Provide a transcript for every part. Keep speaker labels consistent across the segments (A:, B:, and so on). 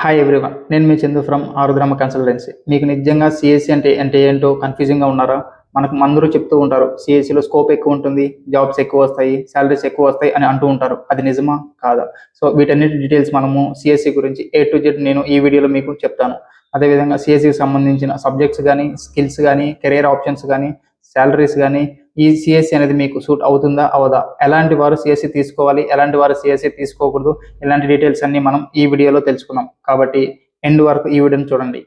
A: Hi everyone, నేను మీ Chandu from Arudrama consultancy. మీకు నిజంగా సిఎస్సి అంటే ఏంటో కన్ఫ్యూజింగ్గా ఉన్నారా? మనకు అందరూ చెప్తూ ఉంటారు సిఎస్సిలో స్కోప్ ఎక్కువ ఉంటుంది, జాబ్స్ ఎక్కువ వస్తాయి, శాలరీస్ ఎక్కువ వస్తాయి అని అంటూ ఉంటారు. అది నిజమా కాదా? సో వీటన్నిటి డీటెయిల్స్ మనము సిఎస్సి గురించి A to Z నేను ఈ వీడియోలో మీకు చెప్తాను. అదేవిధంగా సిఎస్సికి సంబంధించిన సబ్జెక్ట్స్ కానీ, స్కిల్స్ కానీ, కెరియర్ ఆప్షన్స్ కానీ, శాలరీస్ కానీ, ఈ సిఎస్సి అనేది మీకు సూట్ అవుతుందా అవదా, ఎలాంటి వారు సిఎస్సి తీసుకోవాలి, ఎలాంటి వారు సిఎస్సి తీసుకోకూడదు, ఇలాంటి డీటెయిల్స్ అన్ని మనం ఈ వీడియోలో తెలుసుకుందాం. కాబట్టి ఎండ్ వరకు ఈ వీడియోని చూడండి.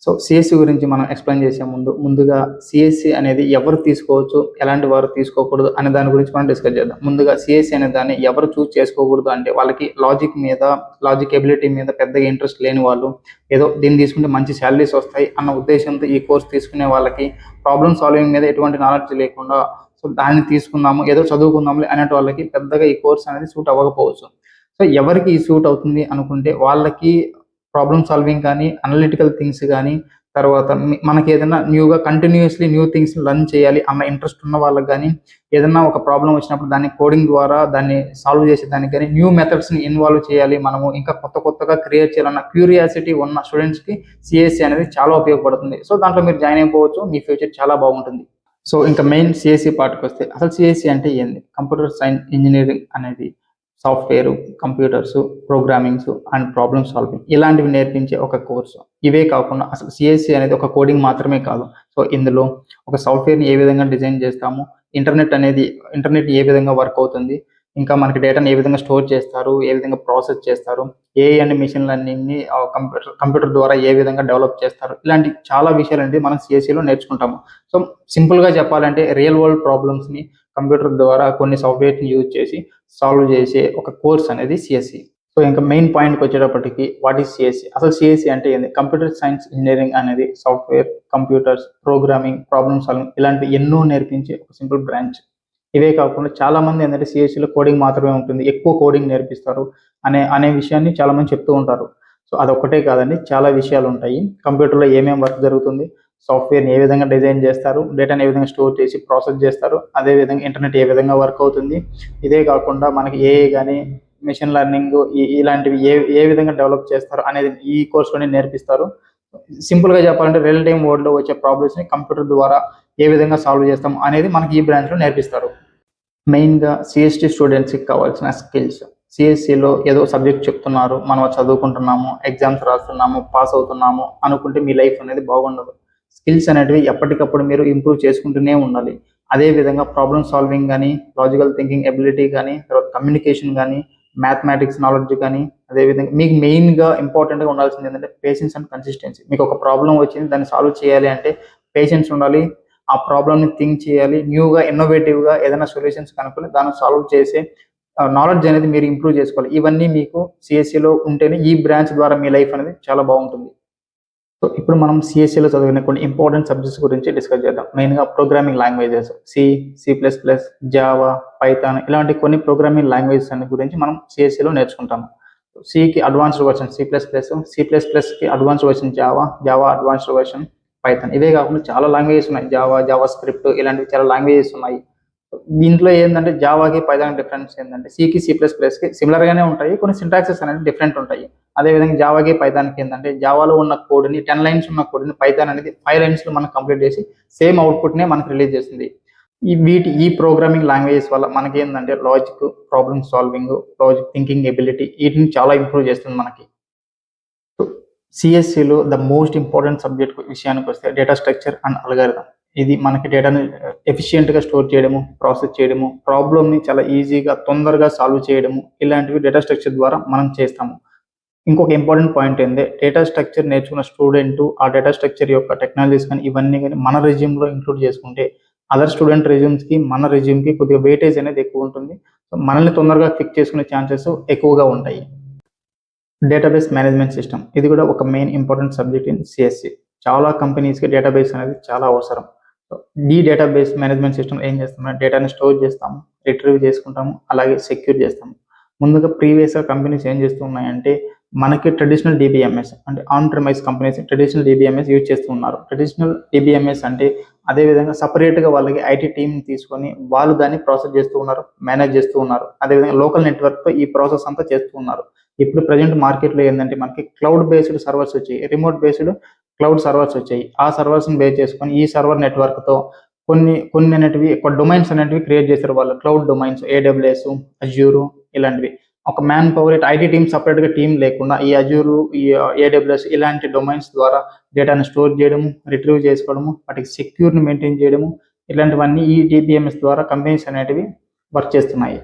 A: సో సిఎస్సి గురించి మనం ఎక్స్ప్లెయిన్ చేసే ముందుగా సిఎస్సి అనేది ఎవరు తీసుకోవచ్చు, ఎలాంటి వారు తీసుకోకూడదు అనే దాని గురించి మనం డిస్కస్ చేద్దాం. ముందుగా సిఎస్సి అనే దాన్ని ఎవరు చూస్ చేసుకోకూడదు అంటే, వాళ్ళకి లాజిక్ ఎబిలిటీ మీద పెద్దగా ఇంట్రెస్ట్ లేని వాళ్ళు, ఏదో దీన్ని తీసుకుంటే మంచి శాలరీస్ వస్తాయి అన్న ఉద్దేశంతో ఈ కోర్స్ తీసుకునే వాళ్ళకి, ప్రాబ్లమ్ సాల్వింగ్ మీద ఎటువంటి నాలెడ్జ్ లేకుండా సో దాన్ని తీసుకుందాము, ఏదో చదువుకుందాము అనేటి వాళ్ళకి పెద్దగా ఈ కోర్స్ అనేది సూట్ అవ్వకపోవచ్చు. సో ఎవరికి ఈ సూట్ అవుతుంది అనుకుంటే, వాళ్ళకి ప్రాబ్లమ్ సాల్వింగ్ కానీ, అనలిటికల్ థింగ్స్ కానీ, తర్వాత మనకి ఏదైనా కంటిన్యూస్లీ న్యూ థింగ్స్ లర్న్ చేయాలి అన్న ఇంట్రెస్ట్ ఉన్న వాళ్ళకి కానీ, ఏదైనా ఒక ప్రాబ్లం వచ్చినప్పుడు దాన్ని కోడింగ్ ద్వారా దాన్ని సాల్వ్ చేసేదానికి కానీ, న్యూ మెథడ్స్ని ఇన్వాల్వ్ చేయాలి, మనము ఇంకా కొత్తగా క్రియేట్ చేయాలన్న క్యూరియాసిటీ ఉన్న స్టూడెంట్స్కి సిఎస్సి అనేది చాలా ఉపయోగపడుతుంది. సో దాంట్లో మీరు జాయిన్ అయిపోవచ్చు, మీ ఫ్యూచర్ చాలా బాగుంటుంది. సో ఇంకా మెయిన్ సిఎస్సి పార్ట్కి వస్తే, అసలు సిఎస్సి అంటే ఏంది? కంప్యూటర్ సైన్స్ ఇంజనీరింగ్ అనేది software, computers, programmings and problem solving ఇలాంటివి నేర్పించే ఒక కోర్సు. ఇవే కాకుండా అసలు సిఎస్సి అనేది ఒక కోడింగ్ మాత్రమే కాదు. సో ఇందులో ఒక సాఫ్ట్వేర్ని ఏ విధంగా డిజైన్ చేస్తాము, ఇంటర్నెట్ ఏ విధంగా వర్క్ అవుతుంది, ఇంకా మనకి డేటాని ఏ విధంగా స్టోర్ చేస్తారు, ఏ విధంగా ప్రాసెస్ చేస్తారు, ఏఐ అండ్ మిషన్ లెర్నింగ్ని కంప్యూటర్ ద్వారా ఏ విధంగా డెవలప్ చేస్తారు, ఇలాంటి చాలా విషయాలు అనేది మనం సిఎస్సిలో నేర్చుకుంటాము. సో సింపుల్గా చెప్పాలంటే, రియల్ వరల్డ్ ప్రాబ్లమ్స్ని కంప్యూటర్ ద్వారా కొన్ని సాఫ్ట్వేర్ని యూజ్ చేసి సాల్వ్ చేసే ఒక కోర్స్ అనేది సిఎస్సి. సో ఇంకా మెయిన్ పాయింట్కి వచ్చేటప్పటికి, వాట్ ఈస్ సిఎస్సి? అసలు సిఎస్సి అంటే ఏంది? కంప్యూటర్ సైన్స్ ఇంజనీరింగ్ అనేది software, computers, programming, problem solving ఇలాంటి ఎన్నో నేర్పించే ఒక సింపుల్ బ్రాంచ్. ఇవే కాకుండా చాలా మంది ఏంటంటే సిఎస్సిలో కోడింగ్ మాత్రమే ఉంటుంది, ఎక్కువ కోడింగ్ నేర్పిస్తారు అనే విషయాన్ని చాలా మంది చెప్తూ ఉంటారు. సో అదొక్కటే కాదండి, చాలా విషయాలు ఉంటాయి. కంప్యూటర్లో ఏమేమి వర్క్ జరుగుతుంది, సాఫ్ట్వేర్ని ఏ విధంగా డిజైన్ చేస్తారు, డేటాని ఏ విధంగా స్టోర్ చేసి ప్రాసెస్ చేస్తారు, అదేవిధంగా ఇంటర్నెట్ ఏ విధంగా వర్క్ అవుతుంది, ఇదే కాకుండా మనకి ఏఐ కానీ, మిషన్ లెర్నింగ్ ఇలాంటివి ఏ విధంగా డెవలప్ చేస్తారు అనేది ఈ కోర్సులోనే నేర్పిస్తారు. సింపుల్గా చెప్పాలంటే, రియల్ టైమ్ వరల్డ్లో వచ్చే ప్రాబ్లమ్స్ని కంప్యూటర్ ద్వారా ఏ విధంగా సాల్వ్ చేస్తాం అనేది మనకి ఈ బ్రాంచ్లో నేర్పిస్తారు. మెయిన్గా సిఎస్టీ స్టూడెంట్స్కి కావాల్సిన స్కిల్స్. సిఎస్సిలో ఏదో సబ్జెక్ట్ చెప్తున్నారు, మనం చదువుకుంటున్నాము, ఎగ్జామ్స్ రాస్తున్నాము, పాస్ అవుతున్నాము అనుకుంటే మీ లైఫ్ అనేది బాగుండదు. స్కిల్స్ అనేటివి ఎప్పటికప్పుడు మీరు ఇంప్రూవ్ చేసుకుంటూనే ఉండాలి. అదేవిధంగా ప్రాబ్లమ్ సాల్వింగ్ కానీ, లాజికల్ థింకింగ్ ఎబిలిటీ కానీ, తర్వాత కమ్యూనికేషన్ కానీ, మ్యాథమెటిక్స్ నాలెడ్జ్ కానీ, అదేవిధంగా మీకు మెయిన్గా ఇంపార్టెంట్గా ఉండాల్సింది ఏంటంటే పేషెన్స్ అండ్ కన్సిస్టెన్సీ. మీకు ఒక ప్రాబ్లం వచ్చింది, దాన్ని సాల్వ్ చేయాలి అంటే పేషెన్స్ ఉండాలి, ఆ ప్రాబ్లమ్ని థింక్ చేయాలి, న్యూగా ఇన్నోవేటివ్గా ఏదైనా సొల్యూషన్స్ కనుక్కొని దాన్ని సాల్వ్ చేసే నాలెడ్జ్ అనేది మీరు ఇంప్రూవ్ చేసుకోవాలి. ఇవన్నీ మీకు సిఎస్సిలో ఉంటేనే ఈ బ్రాంచ్ ద్వారా మీ లైఫ్ అనేది చాలా బాగుంటుంది. సో ఇప్పుడు మనం సిఎస్సిలో చదివిన కొన్ని ఇంపార్టెంట్ సబ్జెక్ట్స్ గురించి డిస్కస్ చేద్దాం. మెయిన్గా programming languages, C++, Java, Python ఇలాంటి కొన్ని ప్రోగ్రామింగ్ లాంగ్వేజెస్ అనే గురించి మనం సిఎస్సిలో నేర్చుకుంటాము. సికి అడ్వాన్స్డ్ వర్షన్ C++కి advanced version Java advanced version Python. ఇవే కాకుండా చాలా లాంగ్వేజెస్ ఉన్నాయి, జావా స్క్రిప్ట్ ఇలాంటివి చాలా లాంగ్వేజెస్ ఉన్నాయి. దీంట్లో ఏంటంటే జావాకి పైథాన్ డిఫరెన్స్ ఏంటంటే, సికి C++కి సిమిలర్గానే ఉంటాయి, కొన్ని సింటాక్సెస్ అనేది డిఫరెంట్ ఉంటాయి. అదేవిధంగా జావాకి పైథాన్కి ఏంటంటే, జావాలో ఉన్న కోడ్ని 10 లైన్స్ ఉన్న కోడ్ని పైథాన్ అనేది 5 లైన్స్లో మనం కంప్లీట్ చేసి సేమ్ అవుట్పుట్నే మనకు రిలీజ్ చేస్తుంది. ఈ ప్రోగ్రామింగ్ లాంగ్వేజెస్ వల్ల మనకి ఏంటంటే logic, problem solving, logic thinking ability వీటిని చాలా ఇంప్రూవ్ చేస్తుంది మనకి. సిఎస్సిలో ద మోస్ట్ ఇంపార్టెంట్ సబ్జెక్ట్ విషయానికి వస్తే డేటా స్ట్రక్చర్ అండ్ అల్గారిథం. ఇది మనకి డేటాని ఎఫిషియెంట్గా స్టోర్ చేయడము, ప్రాసెస్ చేయడము, ప్రాబ్లమ్ని చాలా ఈజీగా తొందరగా సాల్వ్ చేయడము, ఇలాంటివి డేటా స్ట్రక్చర్ ద్వారా మనం చేస్తాము. ఇంకొక ఇంపార్టెంట్ పాయింట్ ఏంటంటే, డేటా స్ట్రక్చర్ నేర్చుకున్న స్టూడెంట్ ఆ డేటా స్ట్రక్చర్ యొక్క టెక్నాలజీస్ కానీ ఇవన్నీ కానీ మన రెజ్యూమ్లో ఇంక్లూడ్ చేసుకుంటే, అదర్ స్టూడెంట్ రెజ్యూమ్స్కి మన రెజ్యూమ్కి కొద్దిగా వెయిటేజ్ అనేది ఎక్కువ ఉంటుంది. మనల్ని తొందరగా క్లిక్ చేసుకునే ఛాన్సెస్ ఎక్కువగా ఉంటాయి. డేటాబేస్ మేనేజ్మెంట్ సిస్టమ్, ఇది కూడా ఒక main important subject in CSC. చాలా కంపెనీస్కి డేటాబేస్ అనేది చాలా అవసరం. ఈ డేటాబేస్ మేనేజ్మెంట్ సిస్టమ్ ఏం చేస్తామంటే, డేటాని స్టోర్ చేస్తాము, రిట్రీవ్ చేసుకుంటాము, అలాగే సెక్యూర్ చేస్తాము. ముందుగా ప్రీవియస్గా కంపెనీస్ ఏం చేస్తున్నాయంటే, మనకి ట్రెడిషనల్ డిబిఎంఎస్ అంటే on premise companies traditional DBMS use చేస్తూ ఉన్నారు. ట్రెడిషనల్ డిబిఎంఎస్ అంటే అదేవిధంగా సపరేట్గా వాళ్ళకి ఐటీ టీమ్ తీసుకొని వాళ్ళు దాన్ని ప్రాసెస్ చేస్తూ ఉన్నారు, మేనేజ్ చేస్తూ ఉన్నారు. అదేవిధంగా లోకల్ నెట్వర్క్తో ఈ ప్రాసెస్ అంతా చేస్తూ ఉన్నారు. ఇప్పుడు ప్రజెంట్ మార్కెట్లో ఏంటంటే మనకి క్లౌడ్ బేస్డ్ సర్వర్స్ వచ్చాయి, రిమోట్ బేస్డ్ క్లౌడ్ సర్వర్స్ వచ్చాయి. ఆ సర్వర్స్ని బేస్ చేసుకొని ఈ సర్వర్ నెట్వర్క్తో కొన్ని అనేటివి డొమైన్స్ అనేటివి క్రియేట్ చేశారు వాళ్ళు. క్లౌడ్ డొమైన్స్, ఏడబ్ల్యూఎస్, అజ్యూరు ఇలాంటివి. ఒక మ్యాన్ పవర్ ఐటీ టీమ్ సపరేట్గా టీం లేకుండా ఈ అజ్యూరు, ఈ ఏడబ్ల్యూఎస్ ఇలాంటి డొమైన్స్ ద్వారా డేటాను స్టోర్ చేయడము, రిట్రీవ్ చేసుకోవడము, వాటికి సెక్యూర్ని మెయింటైన్ చేయడము, ఇలాంటివన్నీ ఈ డిబిఎంఎస్ ద్వారా కంపెనీస్ అనేటివి వర్క్ చేస్తున్నాయి.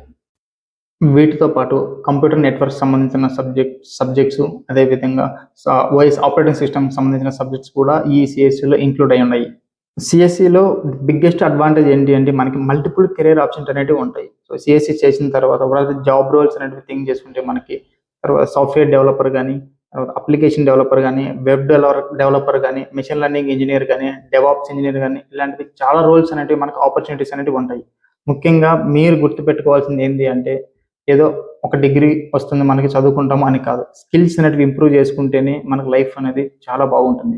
A: వీటితో పాటు కంప్యూటర్ నెట్వర్క్ సంబంధించిన సబ్జెక్ట్స్ అదేవిధంగా వాయిస్ ఆపరేటింగ్ సిస్టమ్ సంబంధించిన సబ్జెక్ట్స్ కూడా ఈ సిఎస్సిలో ఇంక్లూడ్ అయి ఉన్నాయి. సిఎస్సిలో బిగ్గెస్ట్ అడ్వాంటేజ్ ఏంటి అంటే మనకి మల్టిపుల్ కెరీర్ ఆప్షన్స్ అనేవి ఉంటాయి. సో సిఎస్సి చేసిన తర్వాత జాబ్ రోల్స్ అనేవి థింక్ చేసుకుంటే మనకి తర్వాత సాఫ్ట్వేర్ డెవలపర్ కానీ, తర్వాత అప్లికేషన్ డెవలపర్ కానీ, వెబ్ డెవలపర్ కానీ, మెషిన్ లెర్నింగ్ ఇంజనీర్ కానీ, డెవాప్స్ ఇంజనీర్ కానీ ఇలాంటివి చాలా రోల్స్ అనేవి మనకి ఆపర్చునిటీస్ అనేవి ఉంటాయి. ముఖ్యంగా మీరు గుర్తుపెట్టుకోవాల్సింది ఏంటి అంటే ఏదో ఒక డిగ్రీ వస్తుంది మనకి చదువుకుంటాము అని కాదు. స్కిల్స్ అనేవి ఇంప్రూవ్ చేసుకుంటేనే మనకు లైఫ్ అనేది చాలా బాగుంటుంది.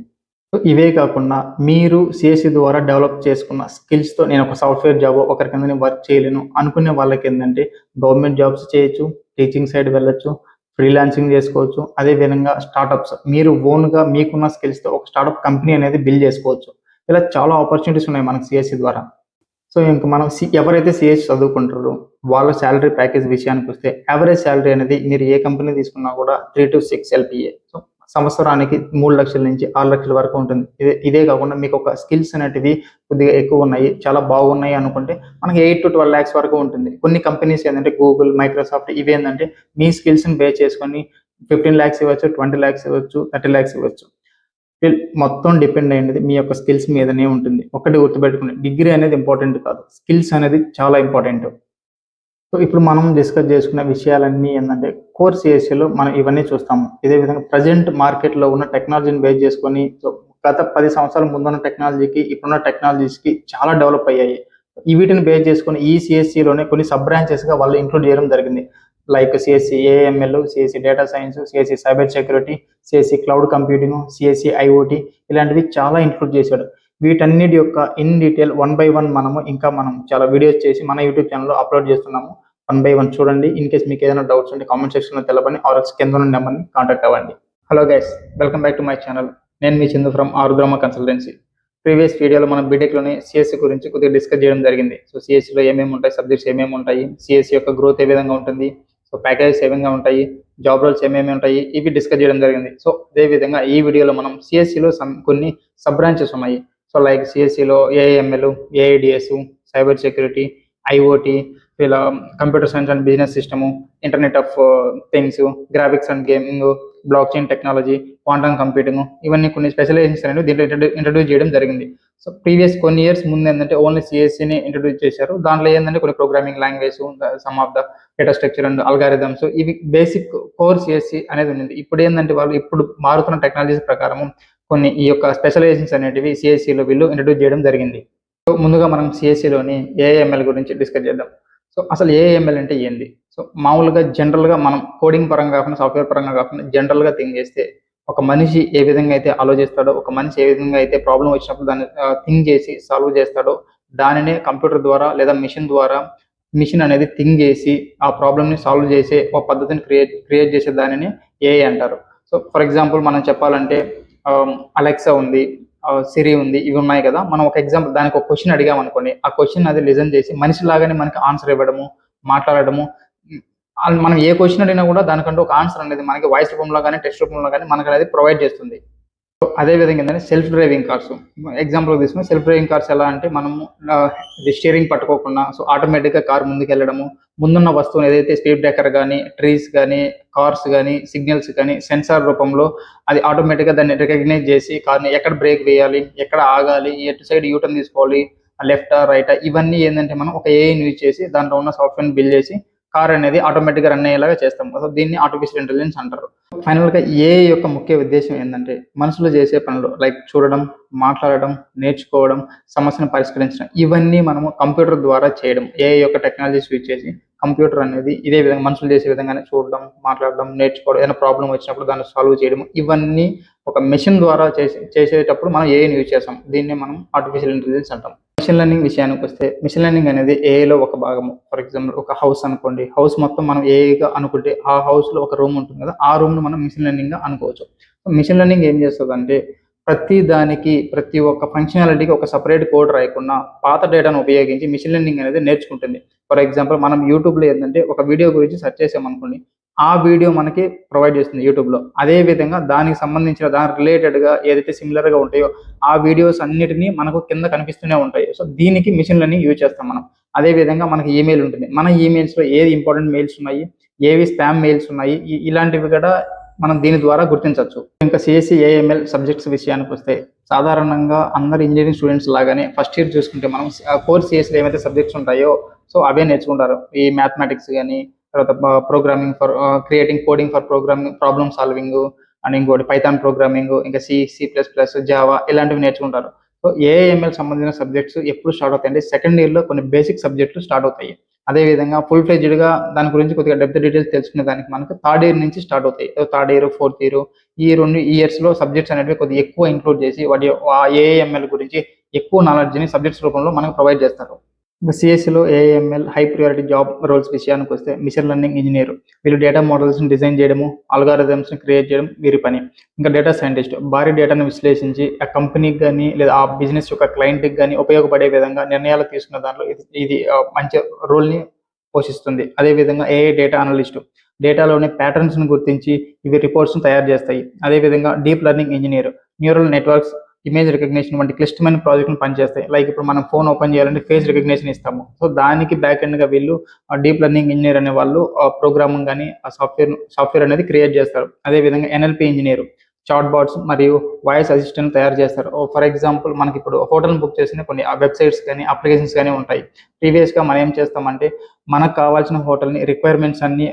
A: ఇవే కాకుండా మీరు సిఎస్సి ద్వారా డెవలప్ చేసుకున్న స్కిల్స్తో నేను ఒక సాఫ్ట్వేర్ జాబ్ ఒకరి కింద నేను వర్క్ చేయలేను అనుకునే వాళ్ళకి ఏంటంటే గవర్నమెంట్ జాబ్స్ చేయొచ్చు, టీచింగ్ సైడ్ వెళ్ళొచ్చు, ఫ్రీలాన్సింగ్ చేసుకోవచ్చు. అదేవిధంగా స్టార్టప్స్ మీరు ఓన్గా మీకున్న స్కిల్స్తో ఒక స్టార్టప్ కంపెనీ అనేది బిల్డ్ చేసుకోవచ్చు. ఇలా చాలా ఆపర్చునిటీస్ ఉన్నాయి మనకు సిఎస్సి ద్వారా. సో ఇంకా మనం ఎవరైతే సిఎస్ చదువుకుంటారో వాళ్ళ శాలరీ ప్యాకేజ్ విషయానికి వస్తే యావరేజ్ శాలరీ అనేది మీరు ఏ కంపెనీ తీసుకున్నా కూడా 3 to 6 LPA. సో సంవత్సరానికి 3 లక్షల నుంచి 6 లక్షల వరకు ఉంటుంది. ఇదే కాకుండా మీకు ఒక స్కిల్స్ అనేటివి కొద్దిగా ఎక్కువ ఉన్నాయి, చాలా బాగున్నాయి అనుకుంటే మనకి 8 to 12 lakhs వరకు ఉంటుంది. కొన్ని కంపెనీస్ ఏంటంటే గూగుల్, మైక్రోసాఫ్ట్ ఇవి ఏంటంటే మీ స్కిల్స్ని బేస్ చేసుకొని 15 lakhs ఇవ్వచ్చు, 20 lakhs ఇవ్వచ్చు, 30 lakhs ఇవ్వచ్చు. మొత్తం డిపెండ్ అయ్యేది మీ యొక్క స్కిల్స్ మీదనే ఉంటుంది. ఒకటి గుర్తుపెట్టుకుని డిగ్రీ అనేది ఇంపార్టెంట్ కాదు, స్కిల్స్ అనేది చాలా ఇంపార్టెంట్. సో ఇప్పుడు మనం డిస్కస్ చేసుకున్న విషయాలన్నీ ఏంటంటే కోర్ సిఎస్సిలో మనం ఇవన్నీ చూస్తాము. ఇదే విధంగా ప్రజెంట్ మార్కెట్లో ఉన్న టెక్నాలజీని బేస్ చేసుకొని సో గత 10 సంవత్సరాల ముందున్న టెక్నాలజీకి ఇప్పుడున్న టెక్నాలజీస్కి చాలా డెవలప్ అయ్యాయి. వీటిని బేస్ చేసుకొని ఈ సిఎస్సిలోనే కొన్ని సబ్ బ్రాంచెస్గా వాళ్ళు ఇంక్లూడ్ చేయడం జరిగింది. Like CSC AML, CSC data science, CSC cyber security, CSC cloud computing, CSC IoT ఇలాంటివి చాలా ఇంక్లూడ్ చేశాడు. వీటన్నిటి యొక్క ఇన్ డీటెయిల్ 1 by 1 మనం చాలా వీడియోస్ చేసి మన యూట్యూబ్ ఛానల్లో అప్లోడ్ చేస్తున్నాము. 1 by 1 చూడండి. ఇన్ కేస్ మీకు ఏదైనా డౌట్స్ ఉంటే కామెంట్ సెక్షన్లో తెలపండి, ఆర్ఎక్స్ కింద ఉన్న నెంబర్ని కాంటాక్ట్ అవ్వండి. Hello guys, welcome back to my channel. నేను మీ Chandu from Arudrama consultancy. Previous వీడియోలో మనం బీటెక్లోని సిఎస్సి గురించి కొద్దిగా డిస్కస్ చేయడం జరిగింది. సో సిఎస్సిలో ఏమేమి ఉంటాయి, సబ్జెక్ట్స్ ఏమేమి ఉంటాయి, సిఎస్సి యొక్క గ్రోత్ ఏ విధంగా ఉంటుంది, సో ప్యాకేజెస్ ఏ విధంగా ఉంటాయి, జాబ్ రోల్స్ ఏమేమి ఉంటాయి, ఇవి డిస్కస్ చేయడం జరిగింది. సో అదేవిధంగా ఈ వీడియోలో మనం సిఎస్సిలో కొన్ని సబ్ బ్రాంచెస్ ఉన్నాయి. సో లైక్ సిఎస్సిలో AIML, AIDS, cyber security, IOT, ఇలా computer science and business system, internet of things, graphics and gaming, block chain technology, quantum computing, ఇవన్నీ కొన్ని స్పెషలైజేషన్స్ అనేవి దీంట్లో ఇంట్రడ్యూస్ చేయడం జరిగింది. సో ప్రీవియస్ కొన్ని ఇయర్స్ ముందు ఏంటంటే ఓన్లీ సిఎస్సిని ఇంట్రడ్యూస్ చేశారు. దాంట్లో ఏంటంటే కొన్ని programming language, some of the data structure and algorithms, ఇవి బేసిక్ కోర్ సిఎస్సి అనేది ఉంది. ఇప్పుడు ఏంటంటే వాళ్ళు ఇప్పుడు మారుతున్న టెక్నాలజీస్ ప్రకారం కొన్ని ఈ యొక్క స్పెషలైజేషన్స్ అనేటివి సిఎస్సిలో వీళ్ళు ఇంట్రడ్యూస్ చేయడం జరిగింది. సో ముందుగా మనం సిఎస్సిలోని ఏఐఎంఎల్ గురించి డిస్కస్ చేద్దాం. సో అసలు ఏఐఎంఎల్ అంటే ఏంది? సో మామూలుగా జనరల్గా మనం కోడింగ్ పరంగా కాకుండా సాఫ్ట్వేర్ పరంగా కాకుండా జనరల్గా థింక్ చేస్తే ఒక మనిషి ఏ విధంగా అయితే ఆలోచిస్తాడో, ఒక మనిషి ఏ విధంగా అయితే ప్రాబ్లం వచ్చినప్పుడు దాన్ని థింక్ చేసి సాల్వ్ చేస్తాడో దానినే కంప్యూటర్ ద్వారా లేదా మిషన్ అనేది థింక్ చేసి ఆ ప్రాబ్లమ్ని సాల్వ్ చేసే ఒక పద్ధతిని క్రియేట్ చేసే దానిని ఏఐ అంటారు. సో ఫర్ ఎగ్జాంపుల్ మనం చెప్పాలంటే అలెక్సా ఉంది, సిరి ఉంది, ఇవి ఉన్నాయి కదా. మనం ఒక ఎగ్జాంపుల్ దానికి ఒక క్వశ్చన్ అడిగాం అనుకోండి, ఆ క్వశ్చన్ అది లిజన్ చేసి మనిషి లాగానే మనకి ఆన్సర్ ఇవ్వడము, మాట్లాడడము. మనం ఏ క్వశ్చన్ అడిగినా కూడా దానికంటే ఒక ఆన్సర్ అనేది మనకి వాయిస్ రూపంలో కానీ టెక్స్ట్ రూపంలో కానీ మనకు అనేది ప్రొవైడ్ చేస్తుంది. సో అదేవిధంగా ఏంటంటే సెల్ఫ్ డ్రైవింగ్ కార్స్ ఎగ్జాంపుల్ తీసుకుని, సెల్ఫ్ డ్రైవింగ్ కార్స్ ఎలా అంటే మనము స్టీరింగ్ పట్టుకోకుండా సో ఆటోమేటిక్గా కార్ ముందుకు వెళ్ళడము, ముందున్న వస్తువుని ఏదైతే స్పీడ్ బ్రేకర్ కానీ, ట్రీస్ కానీ, కార్స్ కానీ, సిగ్నల్స్ కానీ సెన్సార్ రూపంలో అది ఆటోమేటిక్గా దాన్ని రికగ్నైజ్ చేసి కార్ని ఎక్కడ బ్రేక్ వేయాలి, ఎక్కడ ఆగాలి, ఎటు సైడ్ యూటర్న్ తీసుకోవాలి, లెఫ్టా రైటా, ఇవన్నీ ఏంటంటే మనం ఒక ఏఐని యూజ్ చేసి దాంట్లో ఉన్న సాఫ్ట్వేర్ని బిల్డ్ చేసి కార్ అనేది ఆటోమేటిక్గా రన్ అయ్యేలాగా చేస్తాం. సో దీన్ని ఆర్టిఫిషియల్ ఇంటెలిజెన్స్ అంటారు. ఫైనల్గా ఏఐ యొక్క ముఖ్య ఉద్దేశం ఏంటంటే మనుషులు చేసే పనులు లైక్ చూడడం, మాట్లాడడం, నేర్చుకోవడం, సమస్యను పరిష్కరించడం, ఇవన్నీ మనము కంప్యూటర్ ద్వారా చేయడం. ఏఐ యొక్క టెక్నాలజీస్ యూజ్ చేసి కంప్యూటర్ అనేది ఇదే విధంగా మనుషులు చేసే విధంగానే చూడడం, మాట్లాడడం, నేర్చుకోవడం, ఏదైనా ప్రాబ్లం వచ్చినప్పుడు దాన్ని సాల్వ్ చేయడం, ఇవన్నీ ఒక మెషిన్ ద్వారా చేసేటప్పుడు మనం ఏఐని యూజ్ చేస్తాం. దీన్నే మనం ఆర్టిఫిషియల్ ఇంటెలిజెన్స్ అంటాం. మెషిన్ లెర్నింగ్ విషయానికి వస్తే, మెషిన్ లెర్నింగ్ అనేది ఏఐలో ఒక భాగము. ఫర్ ఎగ్జాంపుల్ ఒక హౌస్ అనుకోండి, హౌస్ మొత్తం మనం ఏఐగా అనుకుంటే ఆ హౌస్లో ఒక రూమ్ ఉంటుంది కదా, ఆ రూమ్ను మనం మెషిన్ లెర్నింగ్గా అనుకోవచ్చు. మెషిన్ లెర్నింగ్ ఏం చేస్తుందంటే ప్రతి దానికి, ప్రతి ఒక్క ఫంక్షనాలిటీకి ఒక సపరేట్ కోడ్ రాయకుండా పాత డేటాను ఉపయోగించి మెషిన్ లెర్నింగ్ అనేది నేర్చుకుంటుంది. ఫర్ ఎగ్జాంపుల్ మనం యూట్యూబ్లో ఏంటంటే ఒక వీడియో గురించి సెర్చ్ చేసామనుకోండి, ఆ వీడియో మనకి ప్రొవైడ్ చేస్తుంది యూట్యూబ్లో. అదే విధంగా దానికి సంబంధించిన దాని రిలేటెడ్గా ఏదైతే సిమిలర్గా ఉంటాయో ఆ వీడియోస్ అన్నిటినీ మనకు కింద కనిపిస్తూనే ఉంటాయి. సో దీనికి మిషన్ లెర్నింగ్ యూజ్ చేస్తాం మనం. అదే విధంగా మనకి ఈమెయిల్ ఉంటుంది, మన ఈమెయిల్స్లో ఏది ఇంపార్టెంట్ మెయిల్స్ ఉన్నాయి, ఏవి స్పామ్ మెయిల్స్ ఉన్నాయి, ఇలాంటివి కూడా మనం దీని ద్వారా గుర్తించవచ్చు. ఇంకా సిఎస్సి ఏఎంఎల్ సబ్జెక్ట్స్ విషయానికి వస్తే, సాధారణంగా అందరు ఇంజనీరింగ్ స్టూడెంట్స్ లాగానే ఫస్ట్ ఇయర్ చూసుకుంటే మనం కోర్ సిఎస్సిలో ఏమైతే సబ్జెక్ట్స్ ఉంటాయో సో అవే నేర్చుకుంటారు. ఈ మ్యాథమెటిక్స్ కానీ, తర్వాత programming for creating coding for programming, problem solving, and ఇంకోటి పైథాన్ ప్రోగ్రామింగ్, ఇంకా సి++, జావా ఇలాంటివి నేర్చుకుంటారు. సో ఏఐఎంఎల్ సంబంధించిన సబ్జెక్ట్స్ ఎప్పుడు స్టార్ట్ అవుతాయి అంటే సెకండ్ ఇయర్లో కొన్ని బేసిక్ సబ్జెక్టులు స్టార్ట్ అవుతాయి. అదేవిధంగా ఫుల్ ఫ్లెడ్జ్డ్గా దాని గురించి కొద్దిగా డెప్త్ డీటెయిల్స్ తెలుసుకునే దానికి మనకు థర్డ్ ఇయర్ నుంచి స్టార్ట్ అవుతాయి. థర్డ్ ఇయర్, ఫోర్త్ ఇయర్, ఈ 2 ఇయర్స్లో సబ్జెక్ట్స్ అనేవి కొద్దిగా ఎక్కువ ఇంక్లూడ్ చేసి వాటి ఏఐఎంఎల్ గురించి ఎక్కువ నాలెడ్జ్ని సబ్జెక్ట్స్ రూపంలో మనకు ప్రొవైడ్ చేస్తారు. సిఎస్సిలో AIML high priority job roles విషయానికి వస్తే, మిషన్ లెర్నింగ్ ఇంజనీర్, వీళ్ళు డేటా మోడల్స్ని డిజైన్ చేయడము, అల్గారిథమ్స్ని క్రియేట్ చేయడం వీరి పని. ఇంకా డేటా సైంటిస్ట్, భారీ డేటాను విశ్లేషించి ఆ కంపెనీకి కానీ లేదా ఆ బిజినెస్ యొక్క క్లయింట్కి కానీ ఉపయోగపడే విధంగా నిర్ణయాలు తీసుకున్న దాంట్లో ఇది మంచి రోల్ని పోషిస్తుంది. అదేవిధంగా ఏఐ డేటా అనలిస్టు, డేటాలోని ప్యాటర్న్స్ని గుర్తించి ఇవి రిపోర్ట్స్ని తయారు చేస్తాయి. అదేవిధంగా deep learning engineer, neural networks, image recognition వంటి క్లిష్టమైన ప్రాజెక్టులు పనిచేస్తాయి. లైక్ ఇప్పుడు మనం ఫోన్ ఓపెన్ చేయాలంటే ఫేస్ రికగ్నిషన్ ఇస్తాము. సో దానికి బ్యాక్ ఎండ్గా వీళ్ళు డీప్ లెర్నింగ్ ఇంజనీర్ అనే వాళ్ళు ప్రోగ్రామింగ్ కానీ ఆ సాఫ్ట్వేర్ అనేది క్రియేట్ చేస్తారు. అదేవిధంగా ఎన్ఎల్పి ఇంజనీర్, చాట్ బాట్స్ మరియు వాయిస్ అసిస్టెంట్ తయారు చేస్తారు. ఫర్ ఎగ్జాంపుల్ మనకి ఇప్పుడు హోటల్ బుక్ చేసిన కొన్ని వెబ్సైట్స్ కానీ అప్లికేషన్స్ కానీ ఉంటాయి. ప్రీవియస్గా మనం ఏం చేస్తామంటే మనకు కావాల్సిన హోటల్ని రిక్వైర్మెంట్స్ అన్ని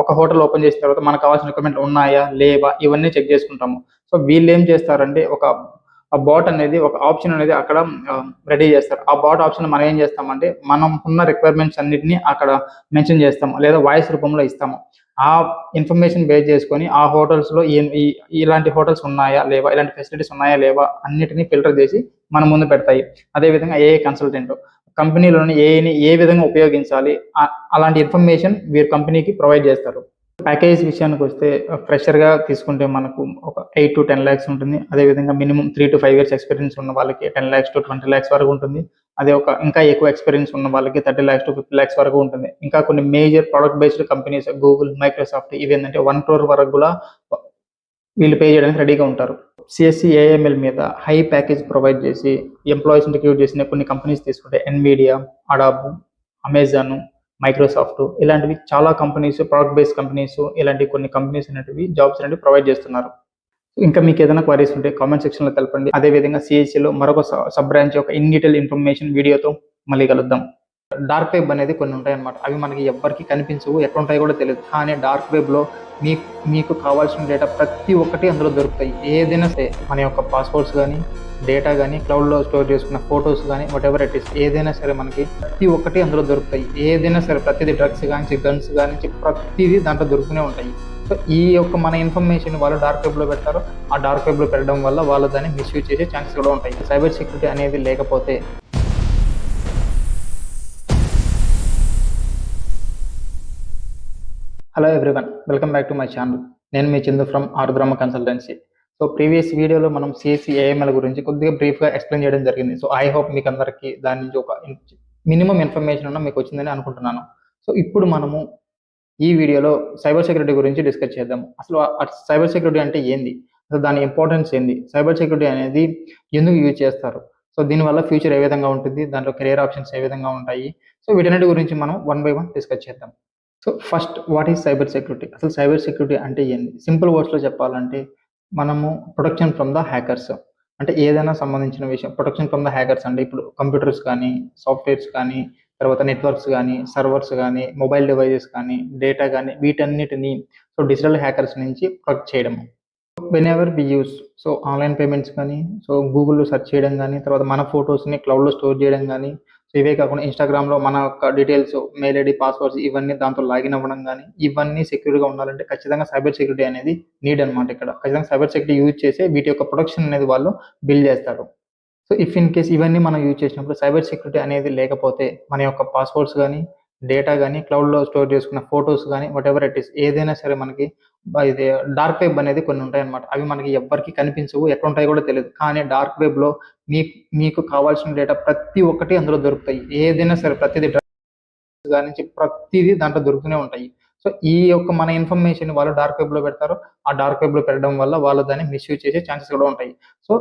A: ఒక హోటల్ ఓపెన్ చేసిన తర్వాత మనకు కావాల్సిన రిక్వైర్మెంట్ ఉన్నాయా లేవా ఇవన్నీ చెక్ చేసుకుంటాము. సో వీళ్ళు ఏం చేస్తారంటే ఆ బాట్ అనేది ఒక ఆప్షన్ అనేది అక్కడ రెడీ చేస్తారు. ఆ బాట్ ఆప్షన్ మనం ఏం చేస్తామంటే మనం ఉన్న రిక్వైర్మెంట్స్ అన్నిటిని అక్కడ మెన్షన్ చేస్తాము లేదా వాయిస్ రూపంలో ఇస్తాము. ఆ ఇన్ఫర్మేషన్ బేస్ చేసుకొని ఆ హోటల్స్లో ఇలాంటి హోటల్స్ ఉన్నాయా లేవా, ఇలాంటి ఫెసిలిటీస్ ఉన్నాయా లేవా అన్నిటినీ ఫిల్టర్ చేసి మన ముందు పెడతాయి. అదేవిధంగా ఏఐ కన్సల్టెంట్, కంపెనీలోని ఏఐని ఏ విధంగా ఉపయోగించాలి అలాంటి ఇన్ఫర్మేషన్ వీరు కంపెనీకి ప్రొవైడ్ చేస్తారు. ప్యాకేజ్ విషయానికి వస్తే ఫ్రెషర్గా తీసుకుంటే మనకు ఒక 8 to 10 lakhs ఉంటుంది. అదేవిధంగా మినిమం 3 to 5 years ఎక్స్పీరియన్స్ ఉన్న వాళ్ళకి 10 lakhs to 20 lakhs వరకు ఉంటుంది. అదే ఇంకా ఎక్కువ ఎక్స్పీరియన్స్ ఉన్న వాళ్ళకి 30 lakhs to 50 lakhs వరకు ఉంటుంది. ఇంకా కొన్ని major product based companies Google, Microsoft ఇవి ఏంటంటే 1 crore వరకు కూడా వీళ్ళు పే చేయడానికి రెడీగా ఉంటారు. సిఎస్సి ఏఎంఎల్ మీద హై ప్యాకేజ్ ప్రొవైడ్ చేసి ఎంప్లాయీస్ని రిక్రూట్ చేసిన కొన్ని కంపెనీస్ తీసుకుంటే ఎన్విడియా, అడాబ్, అమెజాన్, మైక్రోసాఫ్ట్ ఇలాంటివి చాలా కంపెనీస్, ప్రొడక్ట్ బేస్డ్ కంపెనీస్, ఇలాంటి కొన్ని కంపెనీస్ అనేటివి జాబ్స్ అనేవి ప్రొవైడ్ చేస్తున్నారు. ఇంకా మీకు ఏదైనా క్వైరీస్ ఉంటే కామెంట్ సెక్షన్లో తెలపండి. అదేవిధంగా సిఎస్సిలో మరొక సబ్ బ్రాంచ్ యొక్క ఇన్ డీటెయిల్ ఇన్ఫర్మేషన్ వీడియోతో మళ్ళీ కలుద్దాం. డార్క్ వెబ్ అనేది కొన్ని ఉంటాయి అన్నమాట. అవి మనకి ఎవ్వరికి కనిపించవు, ఎట్లా ఉంటాయో కూడా తెలియదు. కానీ డార్క్ వెబ్లో మీకు కావాల్సిన డేటా ప్రతి ఒక్కటి అందులో దొరుకుతాయి. ఏదైనా సరే మన యొక్క పాస్వర్డ్స్ కానీ, డేటా కానీ, క్లౌడ్లో స్టోర్ చేసుకున్న ఫొటోస్ కానీ, వాటెవర్ ఇట్ ఈస్ ఏదైనా సరే మనకి ప్రతి ఒక్కటి అందులో దొరుకుతాయి. ఏదైనా సరే ప్రతిదీ, డ్రగ్స్ కానీ, గన్స్ కానీ ప్రతిదీ దాంట్లో దొరుకుతూనే ఉంటాయి. సో ఈ యొక్క మన ఇన్ఫర్మేషన్ వాళ్ళు డార్క్ వెబ్లో పెడతారు. ఆ డార్క్ వెబ్లో పెట్టడం వల్ల వాళ్ళు దాన్ని మిస్యూజ్ చేసే ఛాన్సెస్ కూడా ఉంటాయి. సైబర్ సెక్యూరిటీ అనేది లేకపోతే hello everyone, welcome back to my channel. నేను మీ Chandu from Arudrama consultancy. So previous వీడియోలో మనం సిఎస్సి ఏఎంఎల్ గురించి కొద్దిగా బ్రీఫ్గా ఎక్స్ప్లెయిన్ చేయడం జరిగింది. సో ఐ హోప్ మీకు అందరికీ దాని నుంచి ఒక మినిమం ఇన్ఫర్మేషన్ ఉన్న మీకు వచ్చిందని అనుకుంటున్నాను. సో ఇప్పుడు మనము ఈ వీడియోలో సైబర్ సెక్యూరిటీ గురించి డిస్కస్ చేద్దాం. అసలు సైబర్ సెక్యూరిటీ అంటే ఏంది, అసలు దాని ఇంపార్టెన్స్ ఏంది, సైబర్ సెక్యూరిటీ అనేది ఎందుకు యూజ్ చేస్తారు, సో దీనివల్ల ఫ్యూచర్ ఏ విధంగా ఉంటుంది, దాంట్లో కెరియర్ ఆప్షన్స్ ఏ విధంగా ఉంటాయి, సో వీటన్నిటి గురించి మనం 1 by 1 డిస్కస్ చేద్దాం. So first, what is cyber security? అసలు సైబర్ సెక్యూరిటీ అంటే ఏంది? సింపుల్ వర్డ్స్లో చెప్పాలంటే మనము ప్రొటెక్షన్ ఫ్రమ్ ద హ్యాకర్స్, అంటే ఏదైనా సంబంధించిన విషయం. ప్రొటెక్షన్ ఫ్రమ్ ద హ్యాకర్స్ అంటే ఇప్పుడు కంప్యూటర్స్ కానీ, సాఫ్ట్వేర్స్ కానీ, తర్వాత నెట్వర్క్స్ కానీ, సర్వర్స్ కానీ, మొబైల్ డివైజెస్ కానీ, డేటా కానీ, వీటన్నిటిని సో డిజిటల్ హ్యాకర్స్ నుంచి ప్రొటెక్ట్ చేయడము. Whenever we use, so online payments కానీ, సో గూగుల్లో సెర్చ్ చేయడం కానీ, తర్వాత మన ఫొటోస్ని క్లౌడ్లో స్టోర్ చేయడం కానీ, సో ఇవే కాకుండా ఇన్స్టాగ్రామ్లో మన యొక్క డీటెయిల్స్, మెయిల్ ఐడి, పాస్వర్డ్స్ ఇవన్నీ దాంతో లాగిన్ అవ్వడం కానీ ఇవన్నీ సెక్యూర్గా ఉండాలంటే ఖచ్చితంగా సైబర్ సెక్యూరిటీ అనేది నీడ్ అనమాట. ఇక్కడ ఖచ్చితంగా సైబర్ సెక్యూరిటీ యూజ్ చేసే వీటి యొక్క ప్రొటెక్షన్ అనేది వాళ్ళు బిల్డ్ చేస్తారు. సో ఇఫ్ ఇన్ కేస్ ఇవన్నీ మనం యూజ్ చేసినప్పుడు సైబర్ సెక్యూరిటీ అనేది లేకపోతే మన యొక్క పాస్వర్డ్స్ కానీ, డేటా కానీ, క్లౌడ్లో స్టోర్ చేసుకున్న ఫొటోస్ కానీ, వాట్ ఎవర్ ఇట్ ఈస్ ఏదైనా సరే మనకి ఇది డార్క్ వెబ్ అనేది కొన్ని ఉంటాయన్నమాట. అవి మనకి ఎవ్వరికి కనిపించవు, ఎక్కడ ఉంటాయో కూడా తెలియదు. కానీ డార్క్ వెబ్లో మీకు మీకు కావాల్సిన డేటా ప్రతి ఒక్కటి అందులో దొరుకుతాయి. ఏదైనా సరే ప్రతిదీ దాని నుంచి ప్రతిదీ దాంట్లో దొరుకుతూనే ఉంటాయి. సో ఈ యొక్క మన ఇన్ఫర్మేషన్ వాళ్ళు డార్క్ వెబ్లో పెడతారు. ఆ డార్క్ వెబ్లో పెట్టడం వల్ల వాళ్ళు దాన్ని మిస్యూజ్ చేసే ఛాన్సెస్ కూడా ఉంటాయి. సో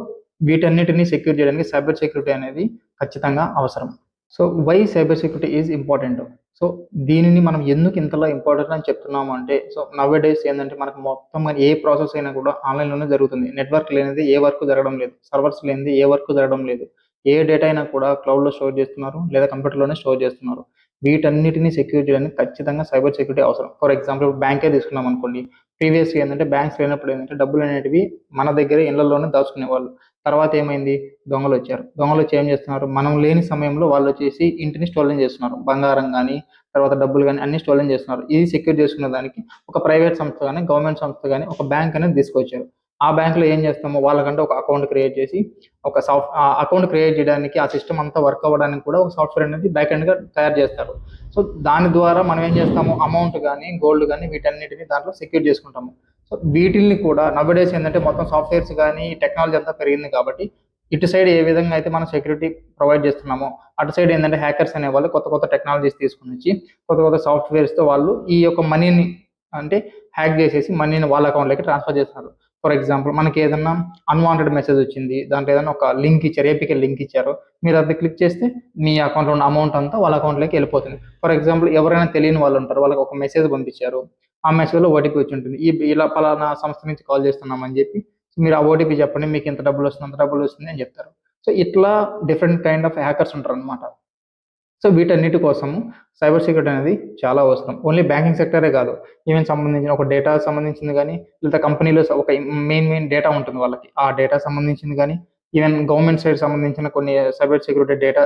A: వీటన్నిటిని సెక్యూర్ చేయడానికి సైబర్ సెక్యూరిటీ అనేది ఖచ్చితంగా అవసరం. So why cyber security is important. So దీనిని మనం ఎందుకు ఇంతలా ఇంపార్టెంట్ అని చెప్తున్నాము అంటే, సో నవ్ డేస్ ఏంటంటే మనకు మొత్తం ఏ ప్రాసెస్ అయినా కూడా ఆన్లైన్లోనే జరుగుతుంది. నెట్వర్క్ లేనిది ఏ వర్క్ జరగడం లేదు, సర్వర్స్ లేనిది ఏ వర్క్ జరగడం లేదు. ఏ డేటా అయినా కూడా క్లౌడ్లో స్టోర్ చేస్తున్నారు లేదా కంప్యూటర్లోనే స్టోర్ చేస్తున్నారు. వీటన్నిటిని సెక్యూర్ చేయడానికి ఖచ్చితంగా సైబర్ సెక్యూరిటీ అవసరం. ఫర్ ఎగ్జాంపుల్ బ్యాంకే తీసుకున్నాం అనుకోండి. ప్రీవియస్గా ఏంటంటే బ్యాంక్స్ లేనప్పుడు ఏంటంటే డబ్బులు అనేటివి మన దగ్గర ఇళ్లలోనే దాచుకునేవాళ్ళు. తర్వాత ఏమైంది, దొంగలు వచ్చారు. దొంగలు వచ్చి ఏం చేస్తున్నారు, మనం లేని సమయంలో వాళ్ళు వచ్చేసి ఇంటిని స్టోలెన్ చేస్తున్నారు. బంగారం కానీ, తర్వాత డబ్బులు కానీ అన్ని స్టోలెన్ చేస్తున్నారు. ఇది సెక్యూర్ చేసుకునే దానికి ఒక ప్రైవేట్ సంస్థ కానీ, గవర్నమెంట్ సంస్థ కానీ ఒక బ్యాంక్ అనేది తీసుకొచ్చారు. ఆ బ్యాంకులో ఏం చేస్తాము, వాళ్ళకంటే ఒక అకౌంట్ క్రియేట్ చేసి ఒక అకౌంట్ క్రియేట్ చేయడానికి ఆ సిస్టమ్ అంతా వర్క్ అవ్వడానికి కూడా ఒక సాఫ్ట్వేర్ అనేది బ్యాక్ ఎండ్గా తయారు చేస్తారు. సో దాని ద్వారా మనం ఏం చేస్తాము, అమౌంట్ కానీ, గోల్డ్ కానీ వీటన్నిటిని దాంట్లో సెక్యూర్ చేసుకుంటాము. సో వీటిల్ని కూడా నవ్డేస్ ఏంటంటే మొత్తం సాఫ్ట్వేర్స్ కానీ టెక్నాలజీ అంతా పెరిగింది కాబట్టి ఇటు సైడ్ ఏ విధంగా అయితే మనం సెక్యూరిటీ ప్రొవైడ్ చేస్తున్నామో అటు సైడ్ ఏంటంటే హ్యాకర్స్ అనే వాళ్ళు కొత్త కొత్త టెక్నాలజీస్ తీసుకుని వచ్చి కొత్త కొత్త సాఫ్ట్వేర్స్తో వాళ్ళు ఈ యొక్క మనీని అంటే హ్యాక్ చేసేసి మనీని వాళ్ళ అకౌంట్లోకి ట్రాన్స్ఫర్ చేస్తున్నారు. ఫర్ ఎగ్జాంపుల్ మనకి ఏదన్నా అన్వాంటెడ్ మెసేజ్ వచ్చింది, దాంట్లో ఏదైనా ఒక లింక్ ఇచ్చారు, ఏపీకే లింక్ ఇచ్చారు, మీరు అది క్లిక్ చేస్తే మీ అకౌంట్లో ఉన్న అమౌంట్ అంతా వాళ్ళ అకౌంట్లోకి వెళ్ళిపోతుంది. ఫర్ ఎగ్జాంపుల్ ఎవరైనా తెలియని వాళ్ళు ఉంటారు, వాళ్ళకి ఒక మెసేజ్ పంపించారు, ఆ మెసేజ్లో ఓటీపీ వచ్చి ఉంటుంది. ఇలా పలానా సంస్థ నుంచి కాల్ చేస్తున్నామని చెప్పి మీరు ఆ ఓటీపీ చెప్పండి, మీకు ఇంత డబ్బులు వస్తుంది అంత డబ్బులు వస్తుంది అని చెప్తారు. సో ఇట్లా డిఫరెంట్ కైండ్ ఆఫ్ హ్యాకర్స్ ఉంటారు అనమాట. సో వీటన్నిటి కోసము సైబర్ సెక్యూరిటీ అనేది చాలా అవసరం. ఓన్లీ బ్యాంకింగ్ సెక్టరే కాదు, ఈవెన్ సంబంధించిన ఒక డేటా సంబంధించింది కానీ, లేదా కంపెనీలో ఒక మెయిన్ డేటా ఉంటుంది వాళ్ళకి, ఆ డేటా సంబంధించింది కానీ, ఈవెన్ గవర్నమెంట్ సైడ్ సంబంధించిన కొన్ని cyber security data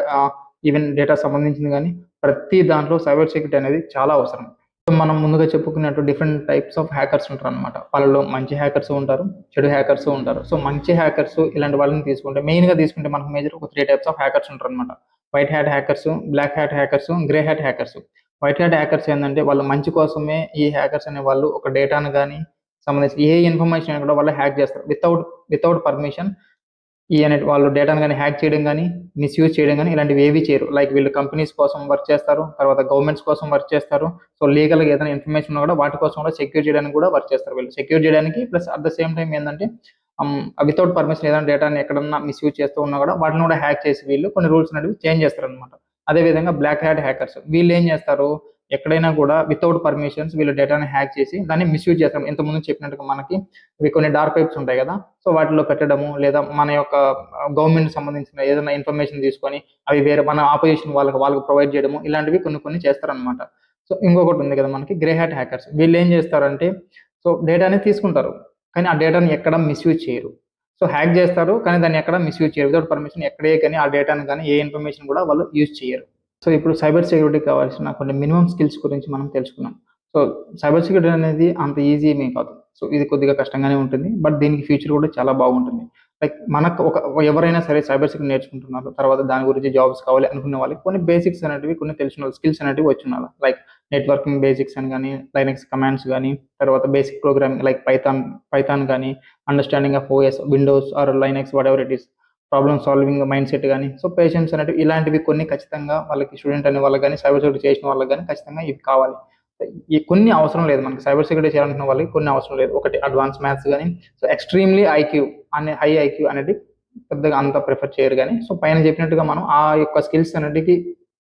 A: even data సంబంధించింది కానీ ప్రతి దాంట్లో సైబర్ సెక్యూరిటీ అనేది చాలా అవసరం. మనం ముందుగా చెప్పుకున్నట్టు డిఫరెంట్ టైప్స్ ఆఫ్ హ్యాకర్స్ ఉంటారు అనమాట. వాళ్ళలో మంచి హ్యాకర్స్ ఉంటారు, చెడు హ్యాకర్స్ ఉంటారు. సో మంచి హ్యాకర్స్ ఇలాంటి వాళ్ళని తీసుకుంటే మెయిన్గా తీసుకుంటే మనకు మేజర్ ఒక 3 టైప్స్ ఆఫ్ హ్యాకర్స్ ఉంటారు అనమాట. White hat hackers, black hat hackers, grey hat hackers. White hat hackers ఏంటంటే వాళ్ళు మంచి కోసమే ఈ హ్యాకర్స్ అనే వాళ్ళు ఒక డేటాను కానీ సంబంధించి ఏ ఇన్ఫర్మేషన్ కూడా వాళ్ళు హ్యాక్ చేస్తారు వితౌట్ పర్మిషన్. వాళ్ళు డేటాను కానీ హ్యాక్ చేయడం కానీ, మిస్యూజ్ చేయడం కానీ ఇలాంటివి ఏవి చేయరు. లైక్ వీళ్ళు కంపెనీస్ కోసం వర్క్ చేస్తారు, తర్వాత గవర్నమెంట్స్ కోసం వర్క్ చేస్తారు. సో లీగల్గా ఏదైనా ఇన్ఫర్మేషన్ ఉన్నా కూడా వాటి కోసం కూడా సెక్యూర్ చేయడానికి కూడా వర్క్ చేస్తారు. వీళ్ళు సెక్యూర్ చేయడానికి plus at the same time ఏంటంటే వితౌట్ పర్మిషన్ ఏదైనా డేటాని ఎక్కడన్నా మిస్యూజ్ చేస్తూ ఉన్నా కూడా వాటిని కూడా హ్యాక్ చేసి వీళ్ళు కొన్ని రూల్స్ అనేవి చేంజ్ చేస్తారు అనమాట. అదేవిధంగా బ్లాక్ హ్యాట్ హ్యాకర్స్, వీళ్ళు ఏం చేస్తారు, ఎక్కడైనా కూడా వితౌట్ పర్మిషన్స్ వీళ్ళు డేటాని హ్యాక్ చేసి దాన్ని మిస్యూజ్ చేస్తారు. ఇంతకుముందు చెప్పినట్టుగా మనకి ఇవి కొన్ని డార్క్ వెబ్స్ ఉంటాయి కదా, సో వాటిలో పెట్టడము, లేదా మన యొక్క గవర్నమెంట్ సంబంధించిన ఏదైనా ఇన్ఫర్మేషన్ తీసుకొని అవి వేరే మన ఆపోజిషన్ వాళ్ళకి ప్రొవైడ్ చేయడము, ఇలాంటివి కొన్ని చేస్తారనమాట. సో ఇంకొకటి ఉంది కదా మనకి గ్రే హ్యాట్ హ్యాకర్స్. వీళ్ళు ఏం చేస్తారంటే సో డేటాని తీసుకుంటారు కానీ ఆ డేటాని ఎక్కడ మిస్యూజ్ చేయరు. సో హ్యాక్ చేస్తారు కానీ దాన్ని ఎక్కడ మిస్యూజ్ చేయరు. వితౌట్ పర్మిషన్ ఎక్కడే కానీ ఆ డేటాని కానీ ఏ ఇన్ఫర్మేషన్ కూడా వాళ్ళు యూజ్ చేయరు. సో ఇప్పుడు సైబర్ సెక్యూరిటీ కావాల్సిన కొన్ని మినిమం స్కిల్స్ గురించి మనం తెలుసుకున్నాం. సో సైబర్ సెక్యూరిటీ అనేది అంత ఈజీ ఏమీ కాదు. సో ఇది కొద్దిగా కష్టంగానే ఉంటుంది, బట్ దీనికి ఫ్యూచర్ కూడా చాలా బాగుంటుంది. లైక్ మనకు ఎవరైనా సరే సైబర్ సెక్యూరిటీ నేర్చుకుంటున్నారు, తర్వాత దాని గురించి జాబ్స్ కావాలి అనుకునే వాళ్ళకి కొన్ని బేసిక్స్ అనేటివి, కొన్ని తెలిసిన స్కిల్స్ అనేటివి వచ్చి ఉండాలి. లైక్ నెట్వర్కింగ్ బేసిక్స్ అని కానీ, లైనక్స్ కమాండ్స్ కానీ, తర్వాత బేసిక్ ప్రోగ్రామింగ్ లైక్ పైథాన్ కానీ, understanding of OS, Windows or Linux whatever it is, problem solving mind set కానీ, సో పేషెన్స్ అనేవి ఇలాంటివి కొన్ని ఖచ్చితంగా వాళ్ళకి స్టూడెంట్ అనే వాళ్ళకి కానీ, సైబర్ సెక్యూరిటీ చేసిన వాళ్ళకి కానీ ఖచ్చితంగా ఇవి కావాలి. ఈ కొన్ని అవసరం లేదు మనకి, సైబర్ సెక్యూరిటీ చేయాలనుకున్న వాళ్ళకి కొన్ని అవసరం లేదు. ఒకటి అడ్వాన్స్ మ్యాథ్స్ కానీ, సో ఎక్స్ట్రీమ్లీ హై ఐక్యూ అనేది పెద్దగా అంత ప్రిఫర్ చేయరు కానీ, సో పైన చెప్పినట్టుగా మనం ఆ యొక్క స్కిల్స్ అనేటికి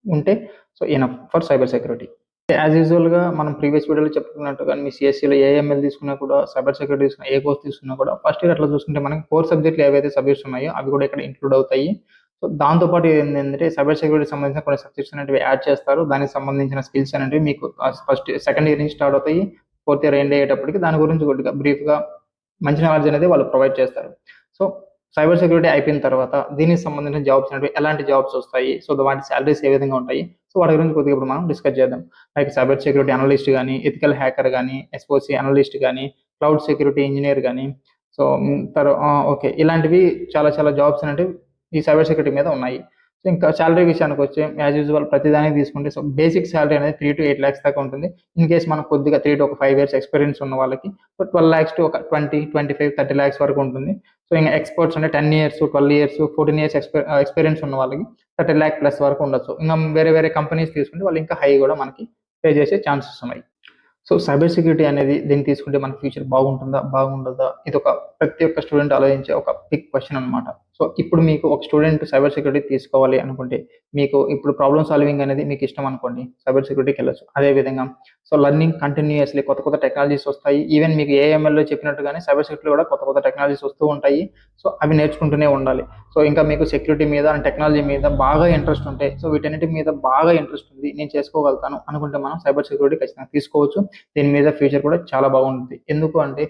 A: ఉంటే so enough for cyber security. As యూజువల్గా మనం ప్రీవియస్ వీడియోలో చెప్పుకున్నట్టుగా మీ సిఎస్సిలో ఏఎంఎల్ తీసుకున్నా కూడా, సైబర్ సెక్యూరిటీ తీసుకున్నా, ఏ కోర్స్ తీసుకున్నా కూడా ఫస్ట్ ఇయర్ అట్లా చూసుకుంటే మనకి 4 సబ్జెక్టులు ఏవైతే సబ్జెక్ట్స్ ఉన్నాయో అవి కూడా ఇక్కడ ఇంక్లూడ్ అవుతాయి. సో దాంతోపాటు ఏంటంటే సైబర్ సెక్యూరిటీ సంబంధించిన కొన్ని సబ్జెక్ట్స్ అనేవి యాడ్ చేస్తారు. దానికి సంబంధించిన స్కిల్స్ అనేవి మీకు సెకండ్ ఇయర్ నుంచి స్టార్ట్ అవుతాయి. 4th ఇయర్ ఎండ్ అయ్యేటప్పటికి దాని గురించి కొద్దిగా బ్రీఫ్గా మంచి నాలెడ్జ్ అనేది వాళ్ళు ప్రొవైడ్ చేస్తారు. సో సైబర్ సెక్యూరిటీ అయిపోయిన తర్వాత దీనికి సంబంధించిన జాబ్స్ అనేవి ఎలాంటి జాబ్స్ వస్తాయి, సో వాటి సాలరీస్ ఏ విధంగా ఉంటాయి, సో వాటి గురించి కొద్దిగా ఇప్పుడు మనం డిస్కస్ చేద్దాం. లైక్ సైబర్ సెక్యూరిటీ అనలిస్ట్ కానీ, ఎథికల్ హ్యాకర్ కానీ, ఎస్ఓసి అనలిస్ట్ కానీ, క్లౌడ్ సెక్యూరిటీ ఇంజనీర్ కానీ, సో ఓకే, ఇలాంటివి చాలా చాలా జాబ్స్ అనేవి ఈ సైబర్ సెక్యూరిటీ మీద ఉన్నాయి. సో ఇంకా శాలరీ విషయానికి వచ్చి యాజ్ యూజువల్ ప్రతిదానికి తీసుకుంటే సో బేసిక్ శాలరీ అనేది 3 to 8 lakhs దాకా ఉంటుంది. ఇన్ కేస్ మనకు కొద్దిగా 3 to 5 years ఎక్స్పీరియన్స్ ఉన్న వాళ్ళకి 12 lakhs to ఒక 20, 25, 30 lakhs వరకు ఉంటుంది. సో ఇంకా ఎక్స్పర్ట్స్ అంటే 10 years, 12 years, 14 years ఎక్స్పీరియన్స్ ఉన్న వాళ్ళకి 30 lakh plus వరకు ఉండొచ్చు. ఇంకా వేరే వేరే కంపెనీస్ తీసుకుంటే వాళ్ళు ఇంకా హై కూడా మనకి పే చేసే ఛాన్సెస్ ఉన్నాయి. సో సైబర్ సెక్యూరిటీ అనేది దీన్ని తీసుకుంటే మన ఫ్యూచర్ బాగుంటుందా, బాగుండదా, ఇది ఒక ప్రతి ఒక్క స్టూడెంట్ ఆలోచించే ఒక బిగ్ క్వశ్చన్ అనమాట. సో ఇప్పుడు మీకు ఒక స్టూడెంట్ సైబర్ సెక్యూరిటీ తీసుకోవాలి అనుకుంటే, మీకు ఇప్పుడు ప్రాబ్లమ్ సాల్వింగ్ అనేది మీకు ఇష్టం అనుకోండి, సైబర్ సెక్యూరిటీకి వెళ్ళొచ్చు. అదేవిధంగా సో లర్నింగ్ కంటిన్యూయస్లీ కొత్త కొత్త టెక్నాలజీస్ వస్తాయి. ఈవెన్ మీకు ఏఎంఎల్లో చెప్పినట్టుగానే సైబర్ సెక్యూరిటీ కూడా కొత్త కొత్త టెక్నాలజీస్ వస్తూ ఉంటాయి. సో అవి నేర్చుకుంటూనే ఉండాలి. సో ఇంకా మీకు సెక్యూరిటీ మీద అండ్ టెక్నాలజీ మీద బాగా ఇంట్రెస్ట్ ఉంటే, సో వీటన్నిటి మీద బాగా ఇంట్రెస్ట్ ఉంది, నేను చేసుకోగలుగుతాను అనుకుంటే మనం సైబర్ సెక్యూరిటీ ఖచ్చితంగా తీసుకోవచ్చు. దీని మీద ఫ్యూచర్ కూడా చాలా బాగుంటుంది. ఎందుకు అంటే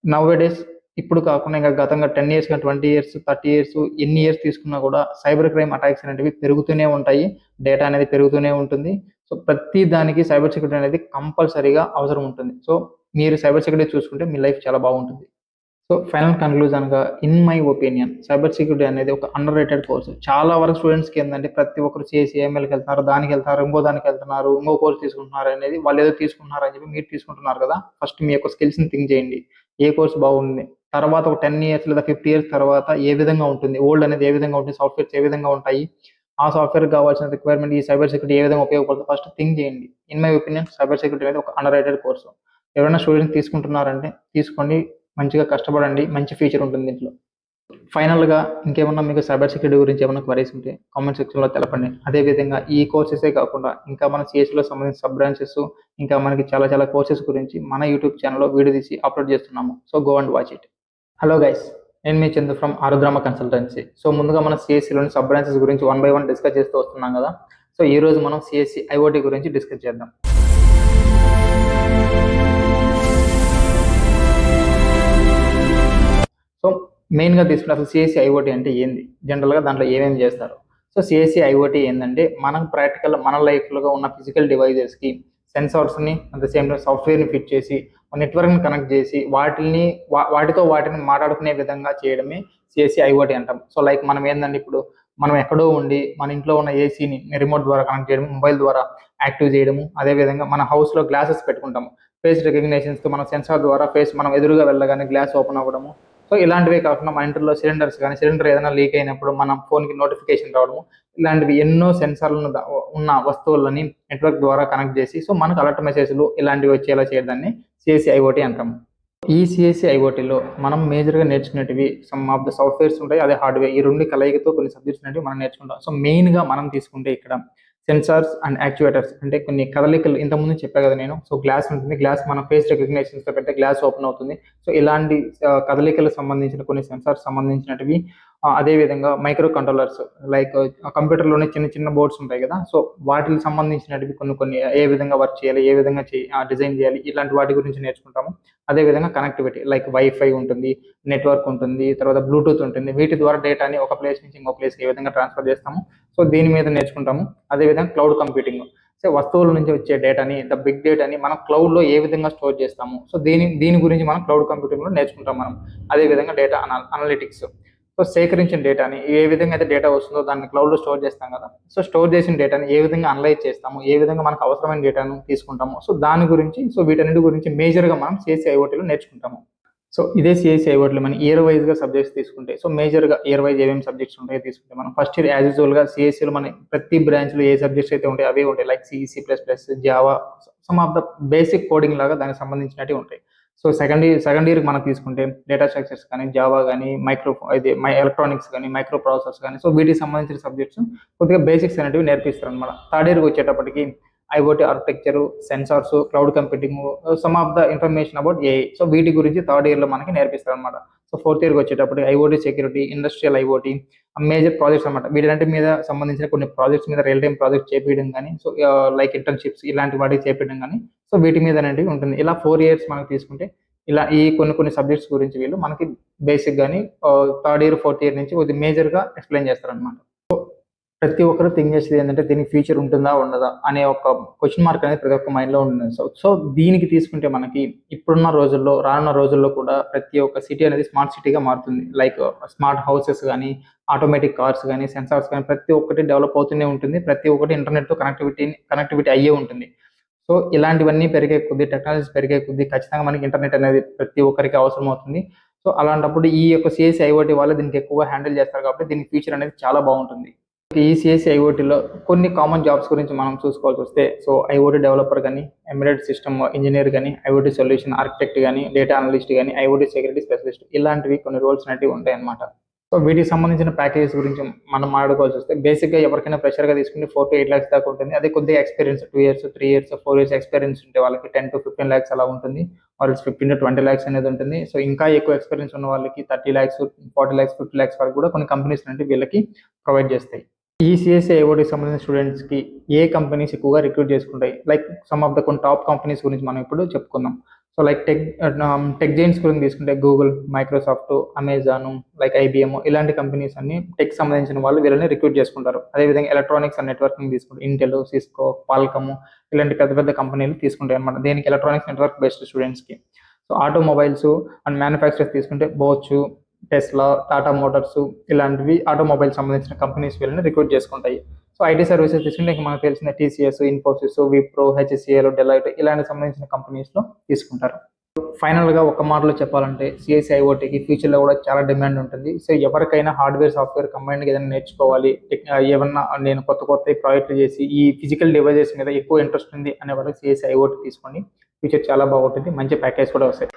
A: నవ్ డేస్ ఇప్పుడు కాకుండా ఇంకా గతంగా 10 years, 20 years, 30 years ఎన్ని ఇయర్స్ తీసుకున్నా కూడా సైబర్ క్రైమ్ అటాక్స్ అనేవి పెరుగుతూనే ఉంటాయి. డేటా అనేది పెరుగుతూనే ఉంటుంది. సో ప్రతి దానికి సైబర్ సెక్యూరిటీ అనేది కంపల్సరీగా అవసరం ఉంటుంది. సో మీరు సైబర్ సెక్యూరిటీ చూసుకుంటే మీ లైఫ్ చాలా బాగుంటుంది. సో ఫైనల్ కన్క్లూజన్గా in my opinion cyber security అనేది ఒక అండర్ రేటెడ్ కోర్సు. చాలా వరకు స్టూడెంట్స్కి ఏంటంటే ప్రతి ఒక్కరు సిఎస్ఈఎంఎల్కి వెళ్తున్నారు, దానికి వెళ్తారు, దానికి వెళ్తున్నారు, ఇంకో కోర్స్ తీసుకుంటున్నారు అనేది వాళ్ళు ఏదో తీసుకుంటున్నారు అని చెప్పి మీరు తీసుకుంటున్నారు కదా. ఫస్ట్ మీ యొక్క స్కిల్స్ని థింక్ చేయండి. ఏ కోర్స్ బాగుంది, తర్వాత ఒక 10 years లేదా 50 years తర్వాత ఏ విధంగా ఉంటుంది, ఓల్డ్ అనేది ఏ విధంగా ఉంటుంది, సాఫ్ట్వేర్స్ ఏ విధంగా ఉంటాయి, ఆ సాఫ్ట్వేర్ కావాల్సిన రిక్వైర్మెంట్ ఈ సైబర్ సెక్యూరిటీ ఏ విధంగా ఉపయోగపడుతుంది ఫస్ట్ థింక్ చేయండి. In my opinion cyber security అనేది ఒక అండర్ రేటెడ్ కోర్సు. ఎవరైనా స్టూడెంట్ తీసుకుంటున్నారంటే తీసుకోండి, మంచిగా కష్టపడండి, మంచి ఫ్యూచర్ ఉంటుంది దీంట్లో. ఫైనల్గా ఇంకేమన్నా మీకు సైబర్ సెక్యూరిటీ గురించి ఏమైనా క్వరీస్ ఉంటే కామెంట్ సెక్షన్లో తెలపండి. అదేవిధంగా ఈ కోర్సెసే కాకుండా ఇంకా మన సిఎస్లో సంబంధించిన సబ్ బ్రాంచెస్, ఇంకా మనకి చాలా చాలా కోర్సెస్ గురించి మన యూట్యూబ్ ఛానల్లో వీడియో తీసి అప్లోడ్ చేస్తున్నాము. So go and watch it. Hello guys, నేను మీ చందు ఫ్రమ్ ఆరుద్రామ కన్సల్టెన్సీ. సో ముందుగా మన సిఎస్సిలోని సబ్ బ్రాంచెస్ గురించి 1 by 1 డిస్కస్ చేస్తూ వస్తున్నాం కదా. సో ఈ రోజు మనం సిఎస్సి ఐఓటీ గురించి డిస్కస్ చేద్దాం. సో మెయిన్గా తీసుకుంటే అసలు సిఎస్సి ఐఓటీ అంటే ఏంది, జనరల్గా దాంట్లో ఏమేమి చేస్తారు. సో సిఎస్సి ఐఓటీ ఏంటంటే మనం ప్రాక్టికల్ మన లైఫ్లో ఉన్న ఫిజికల్ డివైజెస్కి సెన్సార్స్ని అట్ ద సేమ్ టైం సాఫ్ట్వేర్ని ఫిట్ చేసి నెట్వర్క్ని కనెక్ట్ చేసి వాటితో వాటిని మాట్లాడుకునే విధంగా చేయడమే సిఎస్సి ఐఓటీ అంటాం. సో లైక్ మనం ఏంటంటే ఇప్పుడు మనం ఎక్కడో ఉండి మన ఇంట్లో ఉన్న ఏసీని రిమోట్ ద్వారా కనెక్ట్ చేయడం, మొబైల్ ద్వారా యాక్టివ్ చేయడము, అదేవిధంగా మన హౌస్లో గ్లాసెస్ పెట్టుకుంటాము, ఫేస్ రికగ్నేషన్స్తో మన సెన్సార్ ద్వారా ఫేస్ మనం ఎదురుగా వెళ్ళగానే గ్లాస్ ఓపెన్ అవ్వడము. సో ఇలాంటివే కాకుండా మన ఇంట్లో సిలిండర్స్ కానీ, సిలిండర్ ఏదైనా లీక్ అయినప్పుడు మన ఫోన్కి నోటిఫికేషన్ రావడము, ఇలాంటివి ఎన్నో సెన్సార్లను ఉన్న వస్తువులని నెట్వర్క్ ద్వారా కనెక్ట్ చేసి సో మనకు అలర్ట్ మెసేజ్లు ఇలాంటివి వచ్చేలా చేయడాన్ని సిఎస్సి ఐఓటీ అంటాము. ఈ సిఎస్సి ఐఓటీలో మనం మేజర్గా నేర్చుకునేటివి సమ్ ఆఫ్ ద సాఫ్ట్వేర్స్ ఉంటాయి, అదే హార్డ్వేర్, ఈ రెండు కలయికతో కొన్ని సబ్జెక్ట్స్ అనేవి మనం నేర్చుకుంటాం. సో మెయిన్గా మనం తీసుకుంటే ఇక్కడ సెన్సార్స్ అండ్ యాక్చువేటర్స్ అంటే కొన్ని కదలికలు ఇంతకుముందు చెప్పా కదా నేను. సో గ్లాస్ ఉంటుంది, గ్లాస్ మన ఫేస్ రికగ్నేషన్స్తో పెడితే గ్లాస్ ఓపెన్ అవుతుంది. సో ఇలాంటి కదలికలకు సంబంధించిన కొన్ని సెన్సార్స్ సంబంధించినవి. అదేవిధంగా మైక్రో కంట్రోలర్స్ లైక్ కంప్యూటర్లోనే చిన్న చిన్న బోర్డ్స్ ఉంటాయి కదా. సో వాటికి సంబంధించినవి కొన్ని ఏ విధంగా వర్క్ చేయాలి, ఏ విధంగా డిజైన్ చేయాలి, ఇలాంటి వాటి గురించి నేర్చుకుంటాము. అదేవిధంగా కనెక్టివిటీ లైక్ వైఫై ఉంటుంది, నెట్వర్క్ ఉంటుంది, తర్వాత బ్లూటూత్ ఉంటుంది. వీటి ద్వారా డేటాని ఒక ప్లేస్ నుంచి ఇంకో ప్లేస్కి ఏ విధంగా ట్రాన్స్ఫర్ చేస్తాము, సో దీని మీద నేర్చుకుంటాము. అదేవిధంగా క్లౌడ్ కంప్యూటింగ్, సో వస్తువుల నుంచి వచ్చే డేటాని, ద బిగ్ డేటాని మనం క్లౌడ్లో ఏ విధంగా స్టోర్ చేస్తాము, సో దీని గురించి మనం క్లౌడ్ కంప్యూటింగ్లో నేర్చుకుంటాం మనం. అదేవిధంగా డేటా అనలిటిక్స్, సో సేకరించిన డేటాని ఏ విధంగా అయితే డేటా వస్తుందో దాన్ని క్లౌడ్లో స్టోర్ చేస్తాం కదా. సో స్టోర్ చేసిన డేటాని ఏ విధంగా అనలైజ్ చేస్తాము, ఏ విధంగా మనకు అవసరమైన డేటాను తీసుకుంటాము, సో దాని గురించి, సో వీటన్నిటి గురించి మేజర్గా మనం సిఎస్సి ఐఓటీలో నేర్చుకుంటాము. సో ఇదే సిఎస్సి ఐఓటీలో మనం ఇయర్ వైజ్గా సబ్జెక్ట్స్ తీసుకుంటే, సో మేజర్గా ఇయర్ వైజ్ ఏమేమి సబ్జెక్ట్స్ ఉంటాయో తీసుకుంటే మనం ఫస్ట్ ఇయర్ యాజ్ యూజువల్గా సిఎస్సిలో మన ప్రతి బ్రాంచ్లో ఏ సబ్జెక్ట్స్ అయితే ఉంటాయి అవే ఉంటాయి. Like CEC plus plus, Java, some of the basic coding లాగా దానికి సంబంధించినవి ఉంటాయి. సో సెకండ్ ఇయర్కి మనం తీసుకుంటే డేటా స్ట్రక్చర్స్ కానీ, జావా కానీ, ఎలక్ట్రానిక్స్ కానీ, మైక్రో ప్రాసెసర్స్ కానీ, సో వీటికి సంబంధించిన సబ్జెక్ట్స్ కొద్దిగా బేసిక్స్ అనేవి నేర్పిస్తారు అనమాట. థర్డ్ ఇయర్కి వచ్చేటప్పటికి IoT architecture, sensors, cloud computing, some of the information about AI, so వీటి గురించి థర్డ్ ఇయర్లో మనకి నేర్పిస్తారు అనమాట. సో ఫోర్త్ ఇయర్కి వచ్చేటప్పటికి IoT security, industrial IoT, major projects అనమాట. వీటి మీద సంబంధించిన కొన్ని ప్రాజెక్ట్స్ మీద రియల్ టైం ప్రాజెక్ట్ చేపించడం కానీ, సో లైక్ ఇంటర్న్షిప్స్ ఇలాంటి వాటికి చేపించడం కానీ, సో వీటి మీద అనేది ఉంటుంది. ఇలా 4 years మనకి తీసుకుంటే ఇలా ఈ కొన్ని సబ్జెక్ట్స్ గురించి వీళ్ళు మనకి బేసిక్ గానీ థర్డ్ ఇయర్, ఫోర్త్ ఇయర్ నుంచి కొద్దిగా మేజర్‌గా ఎక్స్‌ప్లెయిన్ చేస్తారనమాట. ప్రతి ఒక్కరు థింక్ చేసేది ఏంటంటే దీనికి ఫ్యూచర్ ఉంటుందా? ఉండదా? అనే ఒక క్వెషన్ మార్క్ అనేది ప్రతి ఒక్క మైండ్‌లో ఉంటుంది. సో దీనికి తీసుకుంటే మనకి ఇప్పుడున్న రోజుల్లో, రానున్న రోజుల్లో కూడా ప్రతి ఒక్క సిటీ అనేది స్మార్ట్ సిటీగా మారుతుంది. లైక్ స్మార్ట్ హౌసెస్ గానీ, ఆటోమేటిక్ కార్స్ గానీ, సెన్సార్స్ గానీ ప్రతి ఒక్కటి డెవలప్ అవుతూనే ఉంటుంది. ప్రతి ఒక్కటి ఇంటర్నెట్‌తో కనెక్టివిటీ అయ్యే ఉంటుంది. సో ఇలాంటివన్నీ పెరిగే కొద్దీ, టెక్నాలజీస్ పెరిగే కొద్దీ ఖచ్చితంగా మనకి ఇంటర్నెట్ అనేది ప్రతి ఒక్కరికి అవసరం అవుతుంది. సో అలాంటప్పుడు ఈ యొక్క సీఎస్‌సి, ఐఓటీ వాళ్ళు దీనికి ఎక్కువగా హ్యాండిల్ చేస్తారు కాబట్టి దీనికి ఫ్యూచర్ అనేది చాలా బాగుంటుంది. ఈ సీఎస్‌సి, ఐఓటీలో కొన్ని కామన్ జాబ్స్ గురించి మనం చూసుకోవాల్సొస్తే, సో ఐఓటీ డెవలపర్ గానీ, ఎంబెడెడ్ సిస్టమ్ ఇంజినీర్ గానీ, ఐఓటీ సొల్యూషన్ ఆర్కిటెక్ట్ గానీ, డేటా అనలిస్ట్ గానీ, ఐఓటీ సెక్యూరిటీ స్పెషలిస్ట్ ఇలాంటివి కొన్ని రోల్స్ అనేటివి ఉంటాయన్నమాట. సో వీటికి సంబంధించిన ప్యాకేజెస్ గురించి మనం మాట్లాడుకోవాల్సొస్తే బేసిక్‌గా ఎవరికైనా ఫ్రెషర్‌గా తీసుకుంటే 4-8 లాక్స్ దాకా ఉంటుంది. అదే కొద్దిగా experience 2 years, 3 years, 4 years experience ఉంటే వాళ్ళకి 10-15 లాక్స్ అలా ఉంటుంది. ఆర్ ఎల్స్ 15-20 లాక్స్ అనేది ఉంటుంది. సో ఇంకా ఎక్కువ ఎక్స్‌పీరియన్స్ ఉన్న వాళ్ళకి 30 లాక్స్, 40 లాక్స్, 50 లాక్స్ వరకు కూడా కొన్ని కంపెనీస్ అనేవి వీళ్ళకి ప్రొవైడ్ చేస్తాయి. ఈ సీఎస్‌సి, ఐఓటీకి సంబంధించిన స్టూడెంట్స్‌కి ఏ కంపెనీస్ ఎక్కువగా రిక్రూట్ చేసుకుంటాయి? లైక్ సమ్ ఆఫ్ ద కొన్ని టాప్ కంపెనీస్ గురించి మనం ఇప్పుడు చెప్పుకుందాం. సో లైక్ టెక్ జెయింట్స్ గురించి తీసుకుంటే Google, Microsoft, Amazon, like IBM ఇలాంటి కంపెనీస్ అన్ని టెక్ సంబంధించిన వాళ్ళు వీళ్ళని రిక్రూట్ చేసుకుంటారు. అదేవిధంగా ఎలక్ట్రానిక్స్ అండ్ నెట్వర్కింగ్ తీసుకుంటే ఇంటెల్, సిస్కో, క్వాల్కమ్ ఇలాంటి పెద్ద పెద్ద కంపెనీలు తీసుకుంటాయి అనమాట. దేనికి? ఎలక్ట్రానిక్స్ నెట్వర్క్ బేస్డ్ స్టూడెంట్స్‌కి. సో ఆటోమొబైల్స్ అండ్ మ్యానుఫ్యాక్చరర్స్ తీసుకుంటే బోచ్, టెస్లా, టాటా మోటార్స్ ఇలాంటివి ఆటోమొబైల్ సంబంధించిన కంపెనీస్ వీళ్ళని రిక్రూట్ చేసుకుంటాయి. సో ఐటీ సర్వీసెస్ తీసుకుంటే ఇంక మనకు తెలిసిన TCS, Infosys, Wipro, HCl, Deloitte ఇలాంటి సంబంధించిన కంపెనీస్‌లో తీసుకుంటారు. ఫైనల్‌గా ఒక మాటలో చెప్పాలంటే సీఎస్‌సి, ఐఓటీకి ఫ్యూచర్‌లో కూడా చాలా డిమాండ్ ఉంటుంది. సో ఎవరికైనా హార్డ్‌వేర్, సాఫ్ట్‌వేర్ కంబైన్డ్‌గా ఏదైనా నేర్చుకోవాలి, ఏమన్నా నేను కొత్త కొత్తవి ప్రాజెక్టులు చేసి ఈ ఫిజికల్ డివైజెస్ మీద ఎక్కువ ఇంట్రెస్ట్ ఉంది అనే వాళ్ళకి సీఎస్‌సి, ఐఓటీ తీసుకోండి. ఫ్యూచర్ చాలా బాగుంటుంది. మంచి ప్యాకేజ్ కూడా వస్తాయి.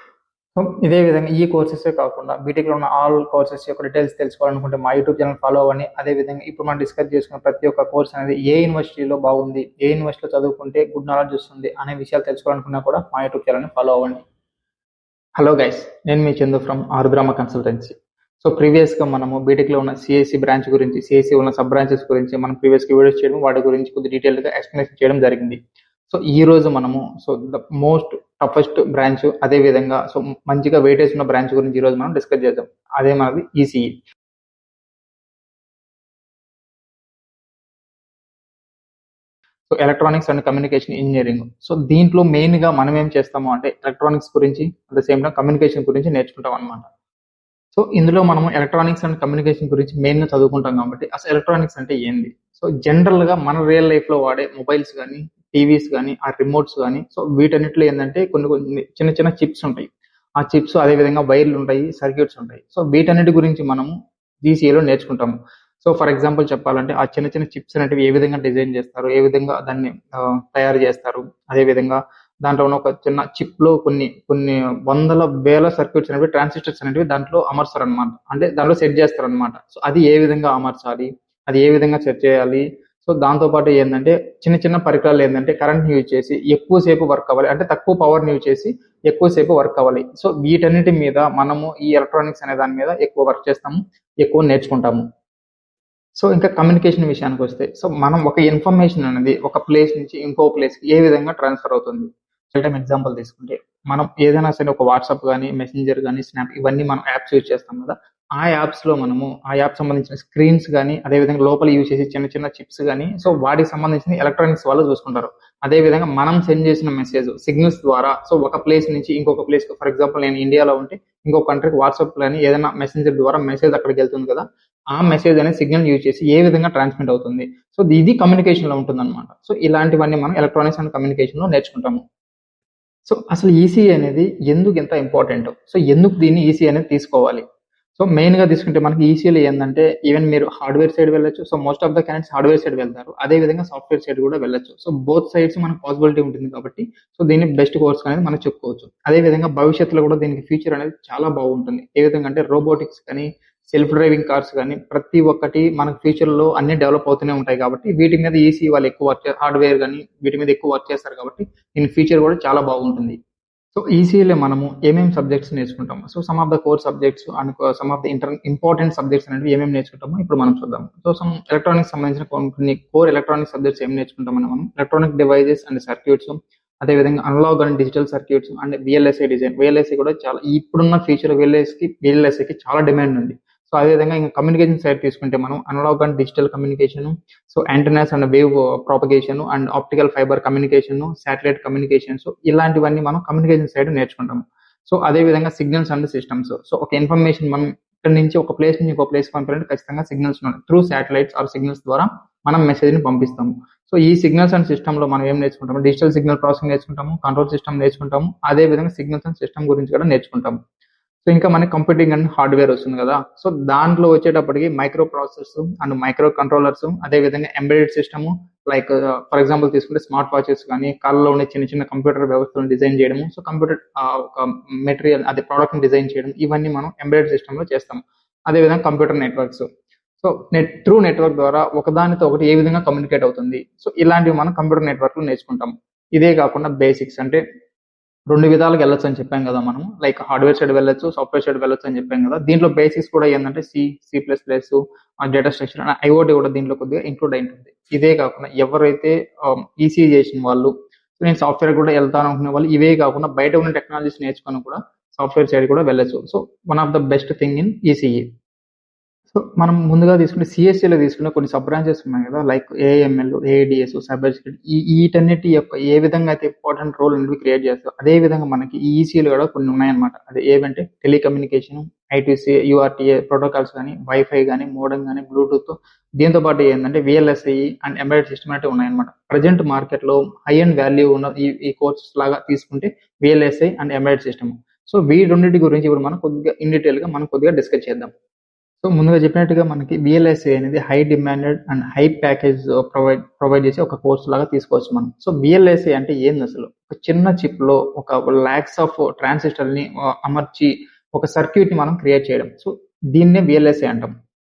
A: సో ఇదే విధంగా ఈ కోర్సెసే కాకుండా బీటెక్‌లో ఉన్న ఆల్ కోర్సెస్ యొక్క డీటెయిల్స్ తెలుసుకోవాలనుకుంటే మా యూట్యూబ్ ఛానల్ ఫాలో అవ్వండి. అదేవిధంగా ఇప్పుడు మనం డిస్కస్ చేసుకున్న ప్రతి ఒక్క కోర్స్ అనేది ఏ యూనివర్సిటీలో బాగుంది, ఏ యూనివర్సిటీలో చదువుకుంటే గుడ్ నాలెడ్జ్ వస్తుంది అనే విషయాలు తెలుసుకోవాలనుకున్నా కూడా మా యూట్యూబ్ ఛానల్‌ని ఫాలో అవ్వండి. హలో గైస్, నేను మీ చందు ఫ్రమ్ ఆరుద్రామ కన్సల్టెన్సీ. సో ప్రీవియస్‌గా మనము బీటెక్‌లో ఉన్న సిఎస్సి బ్రాంచ్ గురించి, సిఎస్సి ఉన్న సబ్ బ్రాంచెస్ గురించి మనం ప్రీవియస్‌గా వీడియోస్ చేయడం, వాటి గురించి కొద్దిగా డీటెయిల్‌గా ఎక్స్‌ప్లనేషన్ చేయడం జరిగింది. సో ఈ రోజు మనము ద మోస్ట్ టఫెస్ట్ బ్రాంచ్, అదే విధంగా సో మంచిగా వెయిటేజ్ ఉన్న బ్రాంచ్ గురించి ఈ రోజు మనం డిస్కస్ చేద్దాం. అదే మనది ECE. So electronics and communication engineering. So దీంట్లో మెయిన్‌గా మనం ఏం చేస్తాము అంటే ఎలక్ట్రానిక్స్ గురించి, at the same time communication గురించి నేర్చుకుంటాం అన్నమాట. సో ఇందులో మనము ఎలక్ట్రానిక్స్ అండ్ కమ్యూనికేషన్ గురించి మెయిన్‌గా చదువుకుంటాం కాబట్టి అసలు ఎలక్ట్రానిక్స్ అంటే ఏంది? సో జనరల్‌గా మన రియల్ లైఫ్‌లో వాడే మొబైల్స్ గానీ, టీవీస్ గానీ, ఆ రిమోట్స్ గానీ సో వీటన్నిటిలో ఏందంటే కొన్ని కొన్ని చిన్న చిన్న చిప్స్ ఉంటాయి. ఆ చిప్స్ అదే విధంగా వైర్లు ఉంటాయి, సర్క్యూట్స్ ఉంటాయి. సో వీటన్నిటి గురించి మనము ఈసీఈలో నేర్చుకుంటాము. సో ఫర్ ఎగ్జాంపుల్ చెప్పాలంటే ఆ చిన్న చిన్న చిప్స్ అనేటివి ఏ విధంగా డిజైన్ చేస్తారు, ఏ విధంగా దాన్ని తయారు చేస్తారు, అదే విధంగా దాంట్లో ఉన్న ఒక చిన్న చిప్‌లో కొన్ని కొన్ని వందల వేల సర్క్యూట్స్ అనేవి, ట్రాన్సిస్టర్స్ అనేవి దాంట్లో అమరుస్తారనమాట. అంటే దాంట్లో సెట్ చేస్తారనమాట. సో అది ఏ విధంగా అమర్చాలి, అది ఏ విధంగా సెట్ చేయాలి. సో దాంతో పాటు ఏందంటే చిన్న చిన్న పరికరాలు ఏందంటే కరెంట్‌ని యూజ్ చేసి ఎక్కువ సేపు వర్క్ అవ్వాలి. అంటే తక్కువ పవర్‌ని యూజ్ చేసి ఎక్కువ సేపు వర్క్ అవ్వాలి. సో వీటన్నిటి మీద మనము ఈ ఎలక్ట్రానిక్స్ అనే దాని మీద ఎక్కువ వర్క్ చేస్తాము, ఎక్కువ నేర్చుకుంటాము. సో ఇంకా కమ్యూనికేషన్ విషయానికొస్తే సో మనం ఒక ఇన్ఫర్మేషన్ అనేది ఒక ప్లేస్ నుంచి ఇంకో ప్లేస్‌కి ఏ విధంగా ట్రాన్స్‌ఫర్ అవుతుంది. రియల్ టైమ్ ఎగ్జాంపుల్ తీసుకుంటే మనం ఏదైనా సరే ఒక వాట్సాప్ గానీ, మెసెంజర్ గానీ, స్నాప్ ఇవన్నీ మనం యాప్స్ యూజ్ చేస్తాం కదా! ఆ యాప్స్‌లో మనము ఆ యాప్ సంబంధించిన స్క్రీన్స్ గానీ, అదే విధంగా లోపల యూజ్ చేసే చిన్న చిన్న చిప్స్ గానీ సో వాటికి సంబంధించిన ఎలక్ట్రానిక్స్ వాళ్ళు చూసుకుంటారు. అదే విధంగా మనం సెండ్ చేసిన మెసేజ్ సిగ్నల్స్ ద్వారా సో ఒక ప్లేస్ నుంచి ఇంకొక ప్లేస్‌కి, ఫర్ ఎగ్జాంపుల్ నేను ఇండియాలో ఉంటే ఇంకో కంట్రీకి వాట్సాప్ గానీ ఏదైనా మెసెంజర్ ద్వారా మెసేజ్ అక్కడికెళ్తుంది కదా! ఆ మెసేజ్ అనేది సిగ్నల్ యూజ్ చేసి ఏ విధంగా ట్రాన్స్మిట్ అవుతుంది. సో ఇది కమ్యూనికేషన్‌లో ఉంటుందన్నమాట. సో ఇలాంటివన్నీ మనం ఎలక్ట్రానిక్స్ అండ్ కమ్యూనికేషన్‌లో నేర్చుకుంటాము. సో అసలు ఈసీఈ అనేది ఎందుకు ఇంత ఇంపార్టెంట్? సో ఎందుకు దీన్ని ఈసీఈ అనేది తీసుకోవాలి? సో మెయిన్‌గా తీసుకుంటే మనకి ఈసీఈలో ఏందంటే ఈవెన్ మీరు హార్డ్‌వేర్ సైడ్ వెళ్ళొచ్చు. So most of the candidates hardware side వెళ్తారు. అదే విధంగా సాఫ్ట్‌వేర్ సైడ్ కూడా వెళ్ళొచ్చు. సో బోత్ సైడ్స్ మనకు పాసిబిలిటీ ఉంటుంది కాబట్టి సో దీన్ని బెస్ట్ కోర్స్ అనేది మనం చెప్పుకోవచ్చు. అదే విధంగా భవిష్యత్తులో కూడా దీనికి ఫ్యూచర్ అనేది చాలా బాగుంటుంది. ఏ విధంగా అంటే రోబోటిక్స్ కానీ, సెల్ఫ్ డ్రైవింగ్ కార్స్ కానీ ప్రతి ఒక్కటి మనకు ఫ్యూచర్‌లో అన్నీ డెవలప్ అవుతూనే ఉంటాయి కాబట్టి వీటి మీద ఈసీఈ వాళ్ళు ఎక్కువ హార్డ్‌వేర్ గానీ వీటి మీద ఎక్కువ వర్క్ చేస్తారు కాబట్టి దీని ఫ్యూచర్ కూడా చాలా బాగుంటుంది. సో ఈసీఈలో మనము ఏమేమి సబ్జెక్ట్స్ నేర్చుకుంటాము. So some of the core subjects and some of the important subjects అనేవి ఏమేమి నేర్చుకుంటామో ఇప్పుడు మనం చూద్దాం. సో సమ్ ఎలక్ట్రానిక్స్ సంబంధించిన కొన్ని కోర్ ఎలక్ట్రానిక్ సబ్జెక్ట్స్ ఏం నేర్చుకుంటామని మనం ఎలక్ట్రానిక్ డివైజెస్ అండ్ సర్క్యూట్స్, అదేవిధంగా analogue and digital circuits and VLSI design. VLSI కూడా చాలా ఇప్పుడున్న ఫ్యూచర్ విఎల్ఎస్ఐకి చాలా డిమాండ్ ఉంది. సో అదేవిధంగా ఇంకా కమ్యూనికేషన్ సైడ్ తీసుకుంటే మనం analogue and digital communication, so antennas and wave propagation and optical fibre communication, satellite communications, ఇలాంటివన్నీ మనం కమ్యూనికేషన్ సైడ్ నేర్చుకుంటాము. సో అదే విధంగా సిగ్నల్స్ అండ్ సిస్టమ్స్. సో ఒక ఇన్ఫర్మేషన్ మనం ఇక్కడ నుంచి ఒక ప్లేస్ నుంచి ఇంకో ప్లేస్ పంపాలంటే ఖచ్చితంగా signals through satellites or signals ద్వారా మనం మెసేజ్ ని పంపిస్తాము. సో ఈ సిగ్నల్స్ అండ్ సిస్టమ్ లో మనం ఏం నేర్చుకుంటాము? డిజిటల్ సిగ్నల్ ప్రాసెసింగ్ నేర్చుకుంటాము, కంట్రోల్ సిస్టమ్ నేర్చుకుంటాము, అదే విధంగా సిగ్నల్స్ అండ్ సిస్టమ్ గురించి కూడా నేర్చుకుంటాము. సో ఇంకా మనకి కంప్యూటింగ్ అండ్ హార్డ్వేర్ వస్తుంది కదా. సో దాంట్లో వచ్చేటప్పటికి micro processors and micro controllers, అదే విధంగా embedded system, like for example తీసుకుంటే స్మార్ట్ వాచెస్ కానీ కార్లలో ఉండే చిన్న చిన్న కంప్యూటర్ వ్యవస్థలను డిజైన్ చేయడము, సో కంప్యూటర్ ఒక మెటీరియల్ అదే ప్రోడక్ట్ ని డిజైన్ చేయడం, ఇవన్నీ మనం ఎంబెడెడ్ సిస్టమ్ లో చేస్తాం. అదే విధంగా computer networks, so through network ద్వారా ఒకదానితో ఒకటి ఏ విధంగా కమ్యూనికేట్ అవుతుంది, సో ఇలాంటివి మనం కంప్యూటర్ నెట్వర్క్ లో నేర్చుకుంటాం. ఇదే కాకుండా బేసిక్స్ అంటే 2 విధాలుగా వెళ్ళొచ్చు అని చెప్పాం కదా మనం, లైక్ హార్డ్వేర్ సైడ్ వెళ్ళొచ్చు, సాఫ్ట్వేర్ సైడ్ వెళ్ళొచ్చు అని చెప్పాం కదా. దీంట్లో బేసిక్స్ కూడా ఏంటంటే C++, డేటా స్ట్రక్చర్, ఐఓటీ కూడా దీంట్లో కొద్దిగా ఇంక్లూడ్ అయి ఉంటుంది. ఇదే కాకుండా ఎవరైతే ఈసీ చేసిన వాళ్ళు, నేను సాఫ్ట్వేర్ కూడా వెళ్తాను అనుకునే వాళ్ళు, ఇవే కాకుండా బయట ఉన్న టెక్నాలజీస్ నేర్చుకొని కూడా సాఫ్ట్వేర్ సైడ్ కూడా వెళ్ళొచ్చు. So one of the best thing in ECE. So మనం ముందుగా తీసుకుంటే సిఎస్సిలో తీసుకున్న కొన్ని సబ్ బ్రాంచెస్ ఉన్నాయి కదా, like AML, ADS, cyber security, వీటన్నిటి యొక్క ఏ విధంగా అయితే ఇంపార్టెంట్ రోల్ అనేది క్రియేట్ చేస్తారు, అదే విధంగా మనకి ఈసీలు కూడా కొన్ని ఉన్నాయన్నమాట. అది ఏవంటే టెలికమ్యూనికేషన్, ఐటీసీ, యూఆర్టీఏ ప్రోటోకాల్స్ కానీ, వైఫై కానీ, మోడెమ్ కానీ, బ్లూటూత్, దీంతో పాటు ఏంటంటే విఎల్ఎస్ఐ అండ్ ఎంబెడెడ్ సిస్టమ్ అంటే ఉన్నాయన్నమాట. ప్రజెంట్ మార్కెట్ లో హై అండ్ వాల్యూ ఉన్న ఈ కోర్సెస్ లాగా తీసుకుంటే VLSI and embedded system. So వీటన్నిటి గురించి ఇప్పుడు మనం కొద్దిగా ఇన్ డీటెయిల్ గా మనం కొద్దిగా డిస్కస్ చేద్దాం. సో ముందుగా చెప్పినట్టుగా మనకి విఎల్ఎస్ఐ అనేది high demanded and high package provide చేసి ఒక కోర్స్ లాగా తీసుకోవచ్చు మనం. సో విఎల్ఎస్ఐ అంటే ఏంది అసలు? ఒక చిన్న చిప్ లో ఒక లాక్స్ ఆఫ్ ట్రాన్సిస్టర్ ని అమర్చి ఒక సర్క్యూట్ ని మనం క్రియేట్ చేయడం, సో దీన్నే విఎల్ఎస్ఐ అంటాం.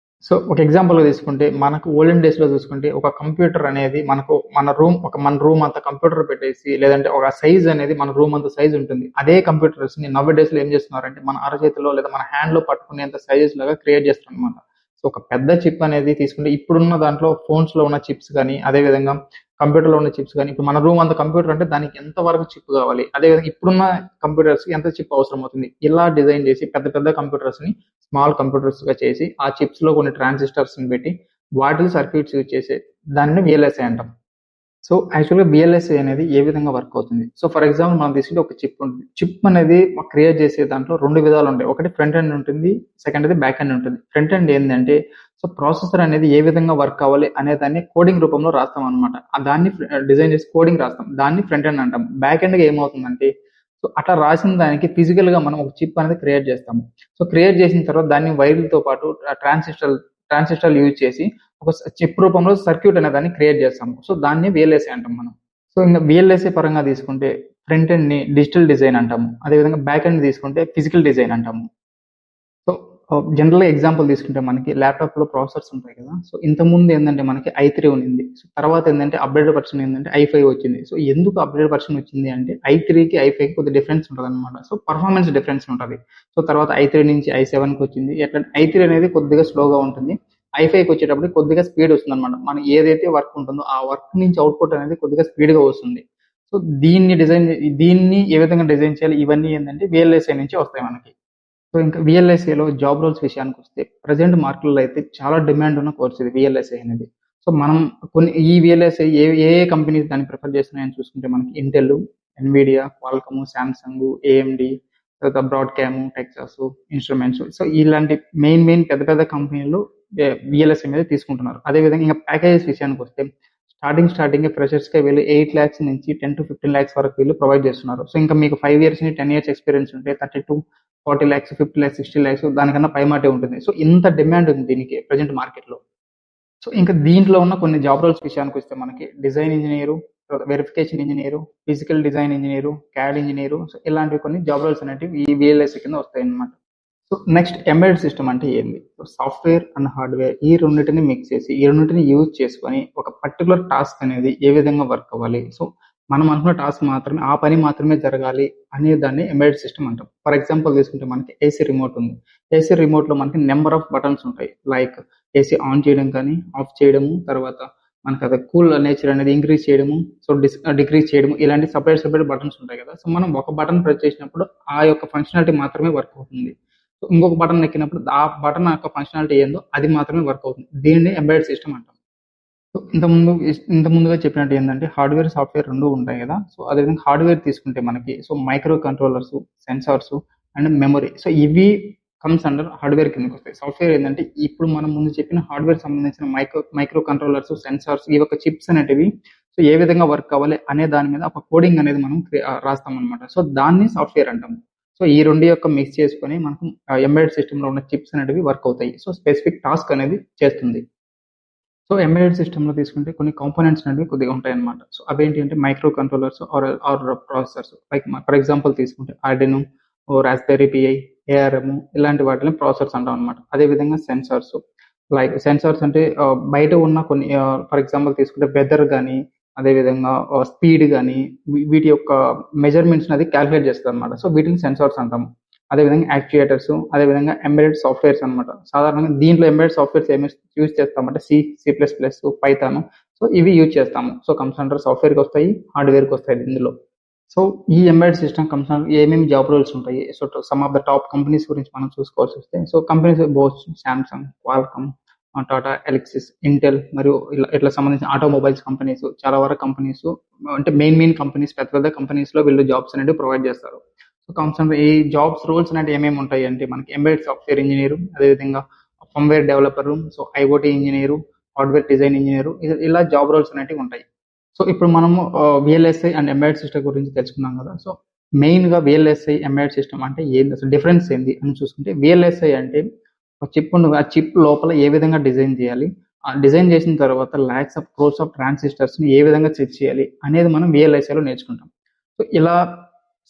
A: సో ఒక ఎగ్జాంపుల్ గా తీసుకుంటే మనకు ఓల్డెన్ డేస్ లో చూసుకుంటే ఒక కంప్యూటర్ అనేది మనకు మన రూమ్ అంత కంప్యూటర్ పెట్టేసి, లేదంటే ఒక సైజ్ అనేది మన రూమ్ అంత సైజ్ ఉంటుంది. అదే కంప్యూటర్స్ ని నవ్ డేస్ లో ఏం చేస్తున్నారంటే మన అరచేతిలో లేదా మన హ్యాండ్ లో పట్టుకునేంత సైజెస్ లాగా క్రియేట్ చేస్తారు అనమాట. సో ఒక పెద్ద చిప్ అనేది తీసుకుంటే ఇప్పుడున్న దాంట్లో ఫోన్స్ లో ఉన్న చిప్స్ కానీ, అదే విధంగా కంప్యూటర్ లో ఉన్న చిప్స్ కానీ, ఇప్పుడు మన రూమ్ అంత కంప్యూటర్ అంటే దానికి ఎంత వరకు చిప్ కావాలి, అదే విధంగా ఇప్పుడున్న కంప్యూటర్స్ కి ఎంత చిప్ అవసరం అవుతుంది, ఇలా డిజైన్ చేసి పెద్ద పెద్ద కంప్యూటర్స్ ని స్మాల్ కంప్యూటర్స్ గా చేసి ఆ చిప్స్ లో కొన్ని ట్రాన్సిస్టర్స్ ని పెట్టి వాటిని సర్క్యూట్స్ యూజ్ చేసే దాన్ని విఎల్ఎస్ఐ అంటాం. సో యాక్చువల్గా విఎల్ఎస్ఐ అనేది ఏ విధంగా వర్క్ అవుతుంది? సో ఫర్ ఎగ్జాంపుల్ మనం తీసుకుంటే ఒక చిప్ ఉంటుంది. చిప్ అనేది క్రియేట్ చేసే దాంట్లో 2 విధాలు ఉంటాయి. ఒకటి ఫ్రంట్ ఎండ్ ఉంటుంది, సెకండ్ అది బ్యాక్ ఎండ్ ఉంటుంది. ఫ్రంట్ ఎండ్ ఏంటంటే సో ప్రాసెసర్ అనేది ఏ విధంగా వర్క్ అవ్వాలి అనే దాన్ని కోడింగ్ రూపంలో రాస్తాం అనమాట. దాన్ని డిజైన్ చేసి కోడింగ్ రాస్తాం, దాన్ని ఫ్రంట్ ఎండ్ అంటాం. బ్యాక్ ఎండ్ గా ఏమవుతుందంటే సో అట్లా రాసిన దానికి ఫిజికల్ గా మనం ఒక చిప్ అనేది క్రియేట్ చేస్తాము. సో క్రియేట్ చేసిన తర్వాత దాన్ని వైర్లతో పాటు ట్రాన్సిస్టర్ యూజ్ చేసి ఒక చిప్ రూపంలో సర్క్యూట్ అనే దాన్ని క్రియేట్ చేస్తాము. సో దాన్ని విఎల్ఎస్ఐ అంటాం మనం. సో ఇంకా విఎల్ఎస్ఐ పరంగా తీసుకుంటే ఫ్రంట్ ఎండ్ ని డిజిటల్ డిజైన్ అంటాము, అదేవిధంగా బ్యాక్ ఎండ్ తీసుకుంటే ఫిజికల్ డిజైన్ అంటాము. సో జనరల్ గా ఎగ్జాంపుల్ తీసుకుంటే మనకి ల్యాప్టాప్ లో ప్రాసెసర్స్ ఉంటాయి కదా. సో ఇంత ముందు ఏంటంటే మనకి i3 ఉంది. సో తర్వాత ఏంటంటే అప్డేటెడ్ వర్షన్ ఏంటంటే i5 వచ్చింది. సో ఎందుకు అప్డేటెడ్ వర్షన్ వచ్చింది అంటే i3కి i5కి కొద్దిగా డిఫరెన్స్ ఉంటుంది అనమాట. సో పర్ఫార్మెన్స్ డిఫరెన్స్ ఉంటుంది. సో తర్వాత i3 నుంచి i7కి వచ్చింది. ఎట్లా i3 అనేది కొద్దిగా స్లోగా ఉంటుంది, i5కి వచ్చేటప్పుడు కొద్దిగా స్పీడ్ వస్తుంది అనమాట. మనం ఏదైతే వర్క్ ఉంటుందో ఆ వర్క్ నుంచి అవుట్పుట్ అనేది కొద్దిగా స్పీడ్ గా వస్తుంది. సో దీన్ని ఏ విధంగా డిజైన్ చేయాలి, ఇవన్నీ ఏంటంటే విఎల్ఎస్ఐ నుంచి వస్తాయి మనకి. సో ఇంకా విఎల్ఎస్ఐలో జాబ్ రోల్స్ విషయానికి వస్తే ప్రజెంట్ మార్కెట్లో అయితే చాలా డిమాండ్ ఉన్న కోర్స్ ఇది విఎల్ఎస్ఐ అనేది. సో మనం ఈ విఎల్ఎస్ఐ ఏ కంపెనీస్ దాన్ని ప్రిఫర్ చేస్తున్నాయని చూసుకుంటే మనకి Intel, Nvidia, Qualcomm, Samsung, AMD, తర్వాత బ్రాడ్కామ్, టెక్సాస్ ఇన్స్ట్రుమెంట్స్, సో ఇలాంటి మెయిన్ పెద్ద పెద్ద కంపెనీలు విఎల్ఎస్ఐ మీద తీసుకుంటున్నారు. అదేవిధంగా ఇంకా ప్యాకేజెస్ విషయానికి వస్తే స్టార్టింగ్ ఫ్రెషర్స్ కి వీళ్ళు 8 lakhs నుంచి 10 to 15 lakhs వరకు వీళ్ళు ప్రొవైడ్ చేస్తున్నారు. సో ఇంకా మీకు 5 years ని 10 years ఎక్స్పీరియన్స్ ఉంటే 30 to 40 lakhs, 50 lakhs, 60 lakhs దానికన్నా పైమాటే ఉంటుంది. సో ఇంత డిమాండ్ ఉంది దీనికి ప్రజెంట్ మార్కెట్ లో. సో ఇంకా దీంట్లో ఉన్న కొన్ని జాబ్ రోల్స్ విషయానికి వస్తే మనకి design engineer, verification engineer, physical design engineer, CAD engineer, so ఇలాంటివి కొన్ని జాబ్ రోల్స్ అనేవి ఈ విఎల్ఎస్ఐ కింద వస్తాయి అన్నమాట. సో నెక్స్ట్ ఎంబెడెడ్ సిస్టమ్ అంటే ఏంది? సో సాఫ్ట్వేర్ అండ్ హార్డ్వేర్ ఈ రెండింటిని మిక్స్ చేసి ఈ రెండింటిని యూజ్ చేసుకొని ఒక పర్టికులర్ టాస్క్ అనేది ఏ విధంగా వర్క్ అవ్వాలి, సో మనం అనుకున్న టాస్క్ మాత్రమే ఆ పని మాత్రమే జరగాలి అనే దాన్ని ఎంబెడెడ్ సిస్టమ్ అంటాం. ఫర్ ఎగ్జాంపుల్ తీసుకుంటే మనకి ఏసీ రిమోట్ ఉంది. ఏసీ రిమోట్ లో మనకి నెంబర్ ఆఫ్ బటన్స్ ఉంటాయి, లైక్ ఏసీ ఆన్ చేయడం కానీ, ఆఫ్ చేయడము, తర్వాత మనకు అది కూల్ నేచర్ అనేది ఇంక్రీజ్ చేయడము, సో డిక్రీజ్ చేయడము, ఇలాంటి సెపరేట్ బటన్స్ ఉంటాయి కదా. సో మనం ఒక బటన్ ప్రెస్ చేసినప్పుడు ఆ యొక్క ఫంక్షనాలిటీ మాత్రమే వర్క్ అవుతుంది. సో ఇంకొక బటన్ నొక్కినప్పుడు ఆ బటన్ యొక్క ఫంక్షనాలిటీ ఏందో అది మాత్రమే వర్క్ అవుతుంది. దీనిని ఎంబెడెడ్ సిస్టమ్ అంటాం. సో ఇంత ముందుగా చెప్పినట్టు ఏంటంటే హార్డ్వేర్ సాఫ్ట్వేర్ రెండు ఉంటాయి కదా. సో అదేవిధంగా హార్డ్వేర్ తీసుకుంటే మనకి so micro controllers, sensors and memory, so ఇవి కమ్స్ అండర్ హార్డ్వేర్ కిందకి వస్తాయి. సాఫ్ట్వేర్ ఏంటంటే ఇప్పుడు మనం ముందు చెప్పిన హార్డ్వేర్ సంబంధించిన మైక్రో కంట్రోలర్స్, సెన్సార్స్, ఈ యొక్క చిప్స్ అనేటివి సో ఏ విధంగా వర్క్ అవ్వాలి అనే దాని మీద ఒక కోడింగ్ అనేది మనం రాస్తాం అనమాట. సో దాన్ని సాఫ్ట్వేర్ అంటాము. సో ఈ రెండు యొక్క మిక్స్ చేసుకొని మనకు ఎంబెడెడ్ సిస్టమ్ లో ఉన్న చిప్స్ అనేటివి వర్క్ అవుతాయి. సో స్పెసిఫిక్ టాస్క్ అనేది చేస్తుంది. సో ఎంబెడెడ్ సిస్టమ్లో తీసుకుంటే కొన్ని కాంపోనెంట్స్ అనేవి కొద్దిగా ఉంటాయన్నమాట. సో అవేంటి అంటే microcontrollers or processors. Like for example తీసుకుంటే ఆర్డినో, రాస్బెర్రీ పిఐ, ఏఆర్ఎం, ఇలాంటి వాటిని ప్రాసెసర్స్ అంటాం అనమాట. అదేవిధంగా సెన్సార్స్, లైక్ సెన్సార్స్ అంటే బయట ఉన్న కొన్ని ఫర్ ఎగ్జాంపుల్ తీసుకుంటే వెదర్ కానీ, అదేవిధంగా స్పీడ్ కానీ, వీటి యొక్క మెజర్మెంట్స్ అది క్యాలిక్యులేట్ చేస్తుంది అనమాట. సో వీటిని సెన్సార్స్ అంటాము. అదేవిధంగా యాక్చుయేటర్స్, అదేవిధంగా ఎంబెడెడ్ సాఫ్ట్వేర్స్ అనమాట. సాధారణంగా దీంట్లో ఎంబెడెడ్ సాఫ్ట్వేర్స్ ఏమి యూజ్ చేస్తామంటే C++, పైథాన్, సో ఇవి యూజ్ చేస్తాము. సో కమ్స్ అండర్ సాఫ్ట్వేర్కి వస్తాయి, హార్డ్వేర్కి వస్తాయి ఇందులో. సో ఈ ఎంబెడెడ్ సిస్టమ్ కమ్స్ అండర్ ఏమేమి జాబ్ రోల్స్ ఉంటాయి. So some of the top companies గురించి మనం చూసుకోవాల్సి వస్తే, so companies Bosch, Samsung, Qualcomm, Tata Elxsi, Intel, మరియు ఇట్లా సంబంధించిన ఆటోమొబైల్స్ కంపెనీస్, చాలా వరకు కంపెనీస్ అంటే మెయిన్ కంపెనీస్, పెద్ద కంపెనీస్ లో వీళ్ళు జాబ్స్ అనేవి ప్రొవైడ్ చేస్తారు. సో కమ్స్ ఈ జాబ్స్ రోల్స్ అనేవి ఏమేమి ఉంటాయి అంటే మనకి ఎంబెడెడ్ సాఫ్ట్వేర్ ఇంజనీర్, అదేవిధంగా firmware developer, so IoT engineer, hardware design engineer, ఇలా జాబ్ రోల్స్ అనేవి ఉంటాయి. సో ఇప్పుడు మనము విఎల్ఎస్ఐ అండ్ ఎంబెడెడ్ సిస్టమ్ గురించి తెలుసుకున్నాం కదా. సో మెయిన్ గా విఎల్ఎస్ఐ, ఎంబెడెడ్ సిస్టమ్ అంటే ఏంది, అసలు డిఫరెన్స్ ఏంది అని చూసుకుంటే, విఎల్ఎస్ఐ అంటే ఒక చిప్ ఉంది, ఆ చిప్ లోపల ఏ విధంగా డిజైన్ చేయాలి, ఆ డిజైన్ చేసిన తర్వాత lakhs of crores of transistors ని ఏ విధంగా సెట్ చేయాలి అనేది మనం విఎల్ఎస్ఐలో నేర్చుకుంటాం. సో ఇలా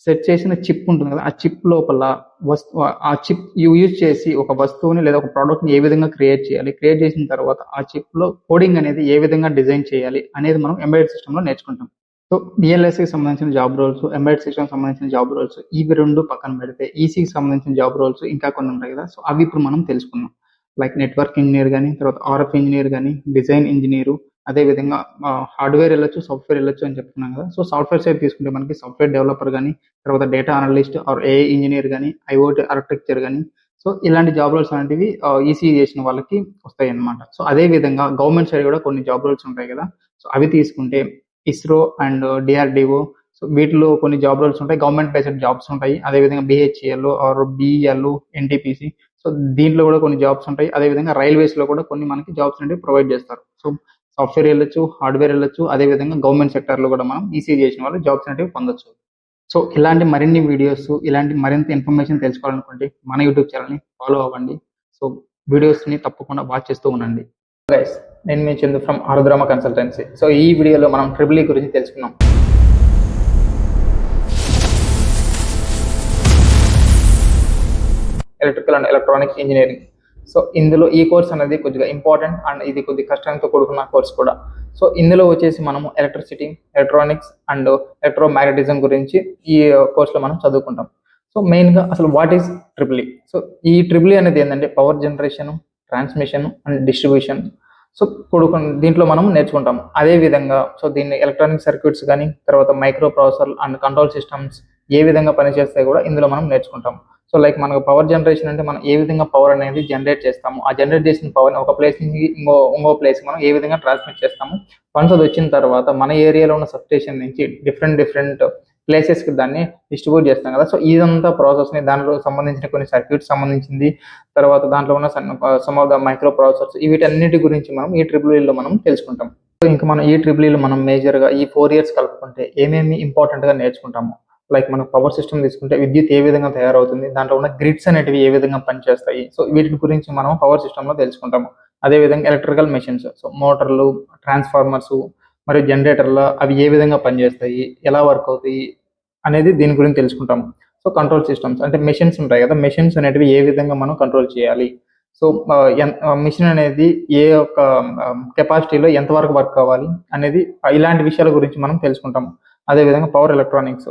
A: సెట్ చేసిన చిప్ ఉంటుంది కదా, ఆ చిప్ లోపల ఆ చిప్ యూజ్ చేసి ఒక వస్తువుని లేదా ఒక ప్రోడక్ట్ ని ఏ విధంగా క్రియేట్ చేయాలి, క్రియేట్ చేసిన తర్వాత ఆ చిప్ లో కోడింగ్ అనేది ఏ విధంగా డిజైన్ చేయాలి అనేది మనం ఎంబెడెడ్ సిస్టమ్ లో నేర్చుకుంటాం. సో బిఎల్ఎస్కి సంబంధించిన జాబ్ రోల్స్, ఎంబెడెడ్ సిస్టమ్ సంబంధించిన జాబ్ రోల్స్, ఇవి రెండు పక్కన పెడితే ఈసీకి సంబంధించిన జాబ్ రోల్స్ ఇంకా కొన్ని ఉంటాయి కదా. సో అవి ఇప్పుడు మనం తెలుసుకుందాం. లైక్ నెట్వర్క్ ఇంజనీర్ కానీ, తర్వాత ఆర్ఎఫ్ ఇంజనీర్ కానీ, డిజైన్ ఇంజనీరు, అదేవిధంగా హార్డ్వేర్ వెళ్ళొచ్చు, సాఫ్ట్వేర్ వెళ్ళొచ్చు అని చెప్తున్నాం కదా. సో సాఫ్ట్వేర్ సైడ్ తీసుకుంటే మనకి సాఫ్ట్వేర్ డెవలపర్ కానీ, తర్వాత data analyst or AI engineer కానీ, ఐఓటీ ఆర్కిటెక్చర్ కానీ, సో ఇలాంటి జాబ్ రోల్స్ అనేటివి ఈసీ చేసిన వాళ్ళకి వస్తాయి అన్నమాట. సో అదే విధంగా గవర్నమెంట్ సైడ్ కూడా కొన్ని జాబ్ రోల్స్ ఉంటాయి కదా. సో అవి తీసుకుంటే ఇస్రో అండ్ డిఆర్డిఓ, సో వీటిలో కొన్ని జాబ్ రోల్స్ ఉంటాయి, గవర్నమెంట్ బేస్డ్ జాబ్స్ ఉంటాయి. అదేవిధంగా BHEL or BEL, NTPC, so దీంట్లో కూడా కొన్ని జాబ్స్ ఉంటాయి. అదేవిధంగా రైల్వేస్ లో కూడా కొన్ని మనకి జాబ్స్ అనేవి ప్రొవైడ్ చేస్తారు. సో సాఫ్ట్వేర్ వెళ్ళొచ్చు, హార్డ్వేర్ వెళ్ళొచ్చు, అదేవిధంగా గవర్నమెంట్ సెక్టర్ లో కూడా మనం ఈసీ చేసిన వాళ్ళు జాబ్స్ అనేవి పొందొచ్చు. సో ఇలాంటి మరిన్ని వీడియోస్, ఇలాంటి మరింత ఇన్ఫర్మేషన్ తెలుసుకోవాలనుకుంటే మన యూట్యూబ్ ఛానల్ని ఫాలో అవ్వండి. సో వీడియోస్ని తప్పకుండా వాచ్ చేస్తూ ఉండండి. గైస్, నేను మీ Chandu from Arudrama consultancy. So ఈ వీడియోలో మనం ట్రిపుల్ ఈ గురించి తెలుసుకున్నాం. Electrical and electronics engineering. So ఇందులో ఈ కోర్స్ అనేది కొద్దిగా ఇంపార్టెంట్ అండ్ ఇది కొద్దిగా కష్టంతో కూడుకున్న కోర్స్ కూడా. సో ఇందులో వచ్చేసి మనము ఎలక్ట్రిసిటీ, ఎలక్ట్రానిక్స్ అండ్ ఎలక్ట్రోమాగ్నెటిజం గురించి ఈ కోర్సులో మనం చదువుకుంటాం. సో మెయిన్గా అసలు what is triple E? So ఈ ట్రిపుల్ ఈ అనేది ఏంటంటే power generation, transmission and distribution, so దీంట్లో మనం నేర్చుకుంటాం. అదే విధంగా సో దీన్ని ఎలక్ట్రానిక్ సర్క్యూట్స్ కానీ, తర్వాత microprocessor and control systems ఏ విధంగా పనిచేస్తాయి కూడా ఇందులో మనం నేర్చుకుంటాం. సో లైక్ మనకు పవర్ జనరేషన్ అంటే మనం ఏ విధంగా పవర్ అనేది జనరేట్ చేస్తాము, ఆ జనరేట్ చేసిన పవర్ని ఒక ప్లేస్ నుంచి ఇంకో ప్లేస్ మనం ఏ విధంగా ట్రాన్స్మిట్ చేస్తాము. వన్స్ అది వచ్చిన తర్వాత మన ఏరియాలో ఉన్న సబ్స్టేషన్ నుంచి డిఫరెంట్ ప్లేసెస్కి దాన్ని డిస్ట్రిబ్యూట్ చేస్తాం కదా. సో ఇదంతా ప్రాసెస్ని, దానిలో సంబంధించిన కొన్ని సర్క్యూట్స్ సంబంధించింది, తర్వాత దాంట్లో ఉన్న some of the micro processors, వీటన్నిటి గురించి మనం ఈ ట్రిపుల్ ఈలో మనం తెలుసుకుంటాం. సో ఇంకా మనం ఈ ట్రిపుల్ ఈలో మనం మేజర్గా ఈ 4 years కలుపుకుంటే ఏమేమి ఇంపార్టెంట్గా నేర్చుకుంటాము. లైక్ మనం పవర్ సిస్టమ్ తీసుకుంటే విద్యుత్ ఏ విధంగా తయారవుతుంది, దాంట్లో ఉన్న గ్రిడ్స్ అనేటివి ఏ విధంగా పనిచేస్తాయి, సో వీటి గురించి మనం పవర్ సిస్టంలో తెలుసుకుంటాము. అదేవిధంగా ఎలక్ట్రికల్ మెషిన్స్, సో మోటార్లు, ట్రాన్స్ఫార్మర్స్ మరియు జనరేటర్లు, అవి ఏ విధంగా పనిచేస్తాయి, ఎలా వర్క్ అవుతాయి అనేది దీని గురించి తెలుసుకుంటాము. సో కంట్రోల్ సిస్టమ్స్ అంటే మెషిన్స్ ఉంటాయి కదా, మెషిన్స్ అనేటివి ఏ విధంగా మనం కంట్రోల్ చేయాలి, సో మిషన్ అనేది ఏ యొక్క కెపాసిటీలో ఎంతవరకు వర్క్ అవ్వాలి అనేది, ఇలాంటి విషయాల గురించి మనం తెలుసుకుంటాము. అదేవిధంగా పవర్ ఎలక్ట్రానిక్స్,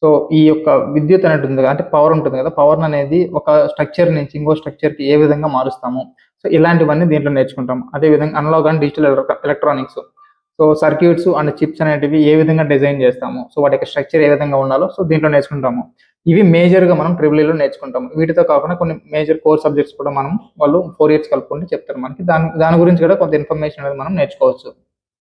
A: సో ఈ యొక్క విద్యుత్ అనేది ఉంది కదా, అంటే పవర్ ఉంటుంది కదా, పవర్ అనేది ఒక స్ట్రక్చర్ నుంచి ఇంకో స్ట్రక్చర్కి ఏ విధంగా మారుస్తాము. సో ఇలాంటివన్నీ దీంట్లో నేర్చుకుంటాం. అదేవిధంగా analogue and digital electronics, so circuits and chips అనేటివి ఏ విధంగా డిజైన్ చేస్తాము, సో వాటి యొక్క స్ట్రక్చర్ ఏ విధంగా ఉండాలో సో దీంట్లో నేర్చుకుంటాము. ఇవి మేజర్గా మనం ట్రిపుల్ ఈలో నేర్చుకుంటాము. వీటితో కాకుండా కొన్ని మేజర్ కోర్ సబ్జెక్ట్స్ కూడా మనం వాళ్ళు 4 ఇయర్స్ కలుపుకుంటే చెప్తారు మనకి. దాని గురించి కూడా కొంత ఇన్ఫర్మేషన్ అనేది మనం నేర్చుకోవచ్చు.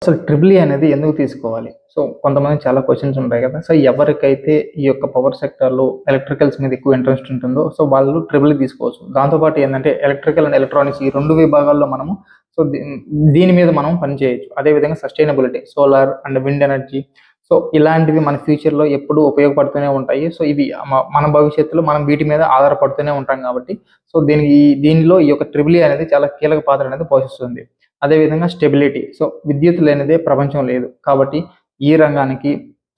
A: అసలు ట్రిపుల్ ఈ అనేది ఎందుకు తీసుకోవాలి? సో కొంతమంది చాలా క్వశ్చన్స్ ఉంటాయి కదా. సో ఎవరికైతే ఈ యొక్క పవర్ సెక్టర్లో ఎలక్ట్రికల్స్ మీద ఎక్కువ ఇంట్రెస్ట్ ఉంటుందో సో వాళ్ళు ట్రిపుల్ ఈ తీసుకోవచ్చు. దాంతోపాటు ఏంటంటే ఎలక్ట్రికల్ అండ్ ఎలక్ట్రానిక్స్ ఈ 2 విభాగాల్లో మనము సో దీని మీద మనం పనిచేయచ్చు. అదేవిధంగా sustainability, solar and wind energy, so ఇలాంటివి మన ఫ్యూచర్లో ఎప్పుడు ఉపయోగపడుతూనే ఉంటాయి. సో ఇవి మన భవిష్యత్తులో మనం వీటి మీద ఆధారపడుతూనే ఉంటాం కాబట్టి సో దీనిలో ఈ యొక్క ట్రిపుల్ ఈ అనేది చాలా కీలక పాత్ర అనేది పోషిస్తుంది. అదేవిధంగా స్టెబిలిటీ, సో విద్యుత్ లేనిదే ప్రపంచం లేదు కాబట్టి ఈ రంగానికి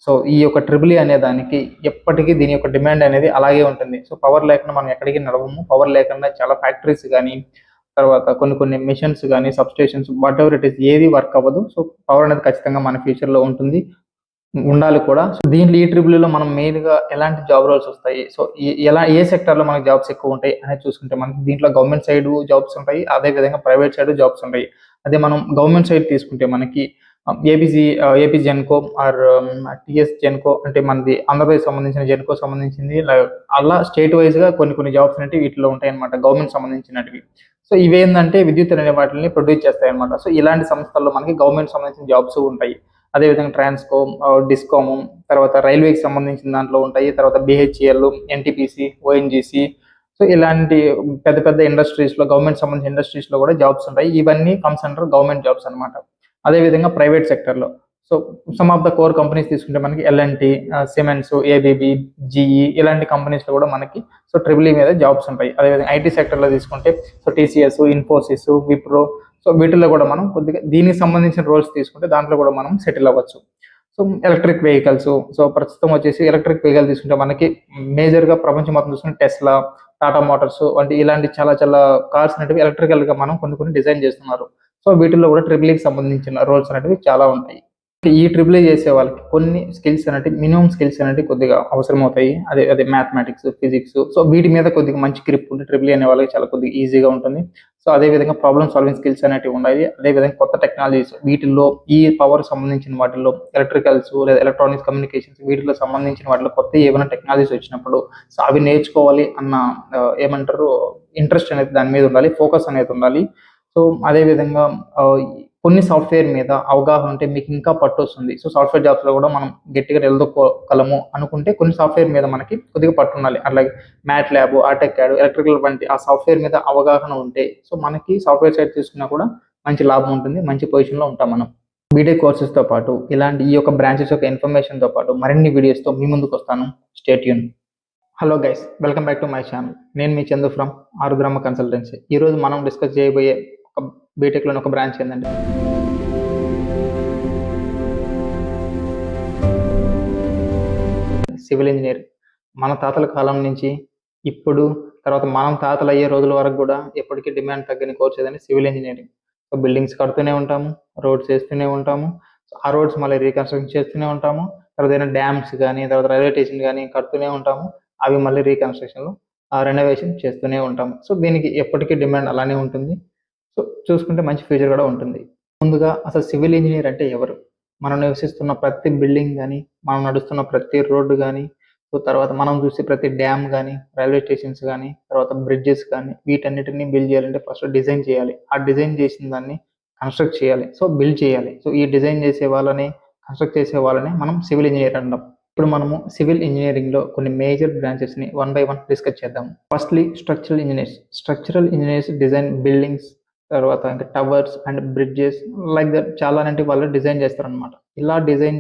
A: సో ఈ యొక్క ట్రిపుల్ ఈ అనే దానికి ఎప్పటికీ దీని యొక్క డిమాండ్ అనేది అలాగే ఉంటుంది. సో పవర్ లేకుండా మనం ఎక్కడికి నడవము. పవర్ లేకుండా చాలా ఫ్యాక్టరీస్ కానీ, తర్వాత కొన్ని మిషన్స్ కానీ, substations, what ever it is, ఏది వర్క్ అవ్వదు. సో పవర్ అనేది ఖచ్చితంగా మన ఫ్యూచర్లో ఉంటుంది, ఉండాలి కూడా. సో దీంట్లో ఈ ట్రిపుల్లో మనం మెయిన్గా ఎలాంటి జాబ్ రోల్స్ వస్తాయి, సో ఏ సెక్టర్లో మనకి జాబ్స్ ఎక్కువ ఉంటాయి అనేది చూసుకుంటే మనకి దీంట్లో గవర్నమెంట్ సైడ్ జాబ్స్ ఉంటాయి, అదేవిధంగా ప్రైవేట్ సైడ్ జాబ్స్ ఉంటాయి. అదే మనం గవర్నమెంట్ సైడ్ తీసుకుంటే మనకి AP Genco or TS Genco, అంటే మనది ఆంధ్రప్రదేశ్ సంబంధించిన జెన్కో సంబంధించింది, అలా స్టేట్ వైజ్గా కొన్ని జాబ్స్ అనేవి వీటిలో ఉంటాయి అనమాట, గవర్నమెంట్ సంబంధించినవి. సో ఇవేంటంటే విద్యుత్ అనే వాటిని ప్రొడ్యూస్ చేస్తాయి అనమాట. సో ఇలాంటి సంస్థల్లో మనకి గవర్నమెంట్ సంబంధించిన జాబ్స్ ఉంటాయి. అదేవిధంగా ట్రాన్స్కోమ్, డిస్కామ్, తర్వాత రైల్వేకి సంబంధించిన దాంట్లో ఉంటాయి, తర్వాత బిహెచ్ఈఎల్, ఎన్టీపీసీ, ఓఎన్జీసీ, సో ఇలాంటి పెద్ద పెద్ద ఇండస్ట్రీస్లో, గవర్నమెంట్ సంబంధించిన ఇండస్ట్రీస్లో కూడా జాబ్స్ ఉంటాయి. ఇవన్నీ కమ్స్ అండర్ గవర్నమెంట్ జాబ్స్ అనమాట. అదేవిధంగా ప్రైవేట్ సెక్టర్లో so some of the core companies తీసుకుంటే మనకి ఎల్ఎన్టీ, సిమెంట్స్, ఏబీబీ, జీఈ ఇలాంటి కంపెనీస్లో కూడా మనకి సో ట్రిపుల్ ఈ మీద జాబ్స్ ఉంటాయి. అదేవిధంగా ఐటీ సెక్టర్లో తీసుకుంటే so TCS, Infosys, Wipro, so వీటిల్లో కూడా మనం కొద్దిగా దీనికి సంబంధించిన రోల్స్ తీసుకుంటే దాంట్లో కూడా మనం సెటిల్ అవ్వచ్చు. సో ఎలక్ట్రిక్ వెహికల్స్, సో ప్రస్తుతం వచ్చేసి ఎలక్ట్రిక్ వెహికల్ తీసుకుంటే మనకి మేజర్గా ప్రపంచం మొత్తం చూసుకుంటే టెస్లా, టాటా మోటార్స్ వంటి ఇలాంటి చాలా చాలా కార్స్ అనేవి ఎలక్ట్రికల్గా మనం కొన్ని డిజైన్ చేస్తున్నారు. సో వీటిల్లో కూడా ట్రిపుల్ ఈకి సంబంధించిన రోల్స్ అనేవి చాలా ఉంటాయి. ఈ ట్రిపుల్ ఈ చేసే వాళ్ళకి కొన్ని స్కిల్స్ అనేవి, మినిమం స్కిల్స్ అనేవి కొద్దిగా అవసరం అవుతాయి. అదే మ్యాథమెటిక్స్, ఫిజిక్స్, సో వీటి మీద కొద్దిగా మంచి గ్రిప్ ఉంటే ట్రిపుల్ ఈ అనే వాళ్ళకి చాలా కొద్దిగా ఈజీగా ఉంటుంది. సో అదేవిధంగా ప్రాబ్లమ్ సాల్వింగ్ స్కిల్స్ అనేవి ఉన్నాయి. అదేవిధంగా కొత్త టెక్నాలజీస్ వీటిల్లో ఈ పవర్ సంబంధించిన వాటిల్లో ఎలక్ట్రికల్స్ లేదా ఎలక్ట్రానిక్స్ కమ్యూనికేషన్స్ వీటిలో సంబంధించిన వాటిలో కొత్త ఏమైనా టెక్నాలజీస్ వచ్చినప్పుడు సో అవి నేర్చుకోవాలి అన్న ఏమంటారు ఇంట్రెస్ట్ అనేది దాని మీద ఉండాలి, ఫోకస్ అనేది ఉండాలి. సో అదేవిధంగా కొన్ని సాఫ్ట్వేర్ మీద అవగాహన ఉంటే మీకు ఇంకా పట్టు వస్తుంది. సో సాఫ్ట్వేర్ జాబ్స్లో కూడా మనం గట్టిగా నిలదొక్కగలము అనుకుంటే కొన్ని సాఫ్ట్వేర్ మీద మనకి కొద్దిగా పట్టు ఉండాలి. అలాగే మ్యాట్ ల్యాబ్, ఆటోకాడ్, ఎలక్ట్రికల్ వంటి ఆ సాఫ్ట్వేర్ మీద అవగాహన ఉంటే సో మనకి సాఫ్ట్వేర్ సైడ్ తీసుకున్నా కూడా మంచి లాభం ఉంటుంది, మంచి పొజిషన్లో ఉంటాం మనం. బీటెక్ కోర్సెస్తో పాటు ఇలాంటి ఈ యొక్క బ్రాంచెస్ యొక్క ఇన్ఫర్మేషన్తో పాటు మరిన్ని వీడియోస్తో మీ ముందుకు వస్తాను. Stay tune. Hello guys, welcome back to my channel. నేను మీ చందు ఫ్రమ్ ఆరుద్రమ్మ కన్సల్టెన్సీ. ఈరోజు మనం డిస్కస్ చేయబోయే ఒక బీటెక్లోని ఒక బ్రాంచ్ ఏంటంటే సివిల్ ఇంజనీర్. మన తాతల కాలం నుంచి ఇప్పుడు, తర్వాత మనం తాతలు అయ్యే రోజుల వరకు కూడా ఎప్పటికీ డిమాండ్ తగ్గని కోర్స్ ఏదంటే సివిల్ ఇంజనీరింగ్. సో బిల్డింగ్స్ కడుతూనే ఉంటాము, రోడ్స్ వేస్తూనే ఉంటాము, ఆ రోడ్స్ మళ్ళీ రీకన్స్ట్రక్షన్ చేస్తూనే ఉంటాము, తర్వాత ఏదైనా డ్యామ్స్ కానీ, తర్వాత రైల్వే స్టేషన్ కానీ కడుతూనే ఉంటాము, అవి మళ్ళీ రీకన్స్ట్రక్షన్లో రెనోవేషన్ చేస్తూనే ఉంటాము. సో దీనికి ఎప్పటికీ డిమాండ్ అలానే ఉంటుంది. సో చూసుకుంటే మంచి ఫ్యూచర్ కూడా ఉంటుంది. ముందుగా అసలు సివిల్ ఇంజనీర్ అంటే ఎవరు? మనం నివసిస్తున్న ప్రతి బిల్డింగ్ కానీ, మనం నడుస్తున్న ప్రతి రోడ్డు కానీ, సో తర్వాత మనం చూసే ప్రతి డ్యామ్ కానీ, రైల్వే స్టేషన్స్ కానీ, తర్వాత బ్రిడ్జెస్ కానీ, వీటన్నిటిని బిల్డ్ చేయాలంటే ఫస్ట్ డిజైన్ చేయాలి. ఆ డిజైన్ చేసిన దాన్ని కన్స్ట్రక్ట్ చేయాలి, సో బిల్డ్ చేయాలి. సో ఈ డిజైన్ చేసే వాళ్ళని, కన్స్ట్రక్ట్ చేసే వాళ్ళని మనం సివిల్ ఇంజనీర్ అంటాం. ఇప్పుడు మనము సివిల్ ఇంజనీరింగ్లో కొన్ని మేజర్ బ్రాంచెస్ని 1 by 1 డిస్కస్ చేద్దాం. Firstly structural engineers. Structural engineers design buildings, తర్వాత ఇంకా towers and bridges, like that చాలా వాళ్ళు డిజైన్ చేస్తారనమాట. ఇలా డిజైన్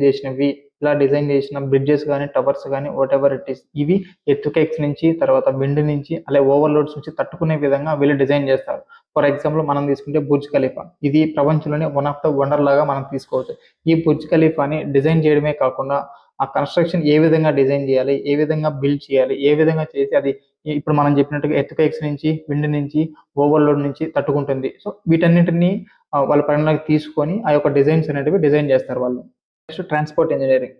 A: చేసిన బ్రిడ్జెస్ కానీ, టవర్స్ కానీ, వాట్ ఎవర్ ఇట్ ఈస్, ఇవి ఎర్త్క్వేక్స్ నుంచి, తర్వాత విండ్ నుంచి, అలాగే ఓవర్లోడ్స్ నుంచి తట్టుకునే విధంగా వీళ్ళు డిజైన్ చేస్తారు. ఫర్ ఎగ్జాంపుల్ మనం తీసుకుంటే బుర్జ్ ఖలీఫా. ఇది ప్రపంచంలోనే వన్ ఆఫ్ ద వండర్ లాగా మనం తీసుకోవచ్చు. ఈ బుర్జ్ ఖలీఫాని డిజైన్ చేయడమే కాకుండా ఆ కన్స్ట్రక్షన్ ఏ విధంగా డిజైన్ చేయాలి, ఏ విధంగా బిల్డ్ చేయాలి, ఏ విధంగా చేసి అది ఇప్పుడు మనం చెప్పినట్టుగా ఎర్త్క్వేక్స్ నుంచి, విండ్ నుంచి, ఓవర్లోడ్ నుంచి తట్టుకుంటుంది. సో వీటన్నిటిని వాళ్ళ పరిగణలోకి తీసుకొని ఆ యొక్క డిజైన్స్ అనేటివి డిజైన్ చేస్తారు వాళ్ళు. Next transport engineering.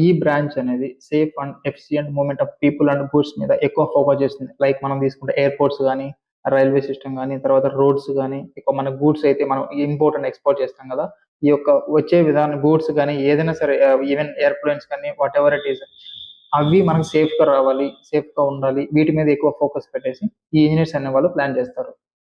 A: ఈ బ్రాంచ్ అనేది safe and efficient movement of people and goods మీద ఎక్కువ ఫోకస్ చేస్తుంది. లైక్ మనం తీసుకుంటే ఎయిర్‌పోర్ట్స్ గాని, రైల్వే సిస్టమ్ గాని, తర్వాత రోడ్స్ గాని, ఎక్కువ మన గూడ్స్ అయితే మనం ఇంపోర్ట్ అండ్ ఎక్స్‌పోర్ట్ చేస్తాం కదా! ఈ యొక్క వచ్చే విధానం గూడ్స్ గాని ఏదైనా సరే ఈవెన్ ఎయిర్‌ప్లేన్స్ కానీ వాటెవర్ ఇట్ ఈస్ అవి మనకు సేఫ్‌గా రావాలి, సేఫ్‌గా ఉండాలి. వీటి మీద ఎక్కువ ఫోకస్ పెట్టేసి ఈ ఇంజినీర్స్ అనేవాళ్ళు ప్లాన్ చేస్తారు.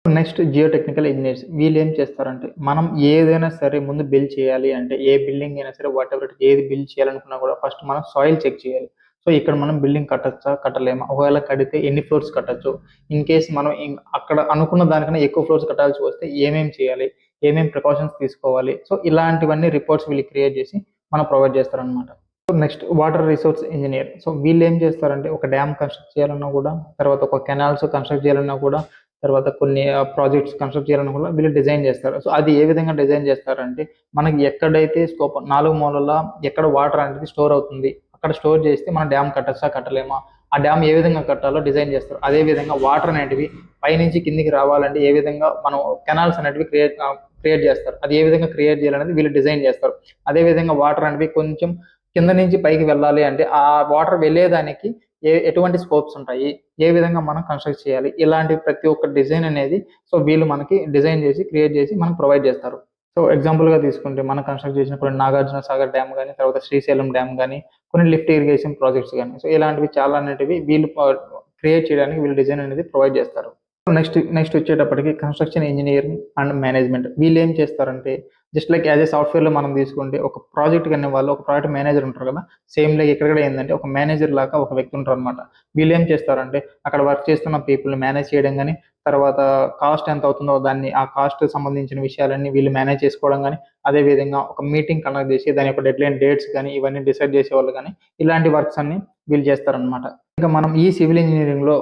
A: Next geo technical engineers. వీళ్ళేం చేస్తారంటే, మనం ఏదైనా సరే ముందు బిల్డ్ చేయాలి అంటే, ఏ బిల్డింగ్ అయినా సరే వాటెవర్ ఇట్ ఏది బిల్డ్ చేయాలనుకున్నా కూడా ఫస్ట్ మనం సాయిల్ చెక్ చేయాలి. సో, ఇక్కడ మనం బిల్డింగ్ కట్టొచ్చా? కట్టలేమా? ఒకవేళ కడితే ఎన్ని ఫ్లోర్స్ కట్టొచ్చు? ఇన్ కేస్ మనం అక్కడ అనుకున్న దానికన్నా ఎక్కువ ఫ్లోర్స్ కట్టాల్సి వస్తే ఏమేం చేయాలి? ఏమేం ప్రికాషన్స్ తీసుకోవాలి? సో, ఇలాంటివన్నీ రిపోర్ట్స్ వీళ్ళు క్రియేట్ చేసి మనకు ప్రొవైడ్ చేస్తారనమాట. Next water resource engineer. So, వీళ్ళేం చేస్తారంటే, ఒక డ్యామ్ కన్‌స్ట్రక్ట్ చేయాలన్నా కూడా, తర్వాత ఒక కెనాల్స్ కన్‌స్ట్రక్ట్ చేయాలన్నా కూడా, తర్వాత కొన్ని ప్రాజెక్ట్స్ కన్‌స్ట్రక్ట్ చేయాలన్నా కూడా వీళ్ళు డిజైన్ చేస్తారు. సో, అది ఏ విధంగా డిజైన్ చేస్తారంటే, మనకి ఎక్కడైతే స్కోప్ 4 మూలలా ఎక్కడ వాటర్ అనేది స్టోర్ అవుతుంది. అక్కడ స్టోర్ చేస్తే మనం డ్యామ్ కట్టొచ్చా? కట్టలేమా? ఆ డ్యామ్ ఏ విధంగా కట్టాలో డిజైన్ చేస్తారు. అదే విధంగా వాటర్ అనేటివి పైనుంచి కిందకి రావాలంటే ఏ విధంగా మనం కెనాల్స్ అనేటివి క్రియేట్ చేస్తారు. అది ఏ విధంగా క్రియేట్ చేయాలనేది వీళ్ళు డిజైన్ చేస్తారు. అదే విధంగా వాటర్ అనేవి కొంచెం కింద నుంచి పైకి వెళ్ళాలి అంటే ఆ వాటర్ వెళ్ళేదానికి ఎటువంటి స్కోప్స్ ఉంటాయి, ఏ విధంగా మనం కన్స్ట్రక్ట్ చేయాలి, ఇలాంటి ప్రతి ఒక్క డిజైన్ అనేది సో వీళ్ళు మనకి డిజైన్ చేసి క్రియేట్ చేసి మనకు ప్రొవైడ్ చేస్తారు. సో ఎగ్జాంపుల్ గా తీసుకుంటే మనం కన్స్ట్రక్ట్ చేసిన కొన్ని నాగార్జున సాగర్ డ్యామ్ కానీ, తర్వాత శ్రీశైలం డ్యామ్ కానీ, కొన్ని లిఫ్ట్ ఇరిగేషన్ ప్రాజెక్ట్స్ కానీ, సో ఇలాంటివి చాలా అనేటివి వీళ్ళు క్రియేట్ చేయడానికి వీళ్ళు డిజైన్ అనేది ప్రొవైడ్ చేస్తారు. నెక్స్ట్ వచ్చేటప్పటికి కన్స్ట్రక్షన్ ఇంజనీరింగ్ అండ్ మేనేజ్మెంట్. వీళ్ళు ఏం చేస్తారంటే, జస్ట్ లైక్ యాజ్ ఏ సాఫ్ట్వేర్లో మనం తీసుకుంటే ఒక ప్రాజెక్ట్ కనే వాళ్ళు ఒక ప్రాజెక్ట్ మేనేజర్ ఉంటారు కదా, సేమ్ లైక్ ఇక్కడ కూడా ఏంటంటే ఒక మేనేజర్ లాగా ఒక వ్యక్తి ఉంటారు అనమాట. వీళ్ళు ఏం చేస్తారంటే అక్కడ వర్క్ చేస్తున్న పీపుల్ని మేనేజ్ చేయడం కానీ, తర్వాత కాస్ట్ ఎంత అవుతుందో దాన్ని ఆ కాస్ట్ సంబంధించిన విషయాలన్నీ వీళ్ళు మేనేజ్ చేసుకోవడం కానీ, అదే విధంగా ఒక మీటింగ్ కండక్ట్ చేసి దాని యొక్క డెడ్లైన్ డేట్స్ కానీ ఇవన్నీ డిసైడ్ చేసేవాళ్ళు కానీ, ఇలాంటి వర్క్స్ అన్ని వీళ్ళు చేస్తారనమాట. ఇంకా మనం ఈ సివిల్ ఇంజనీరింగ్లో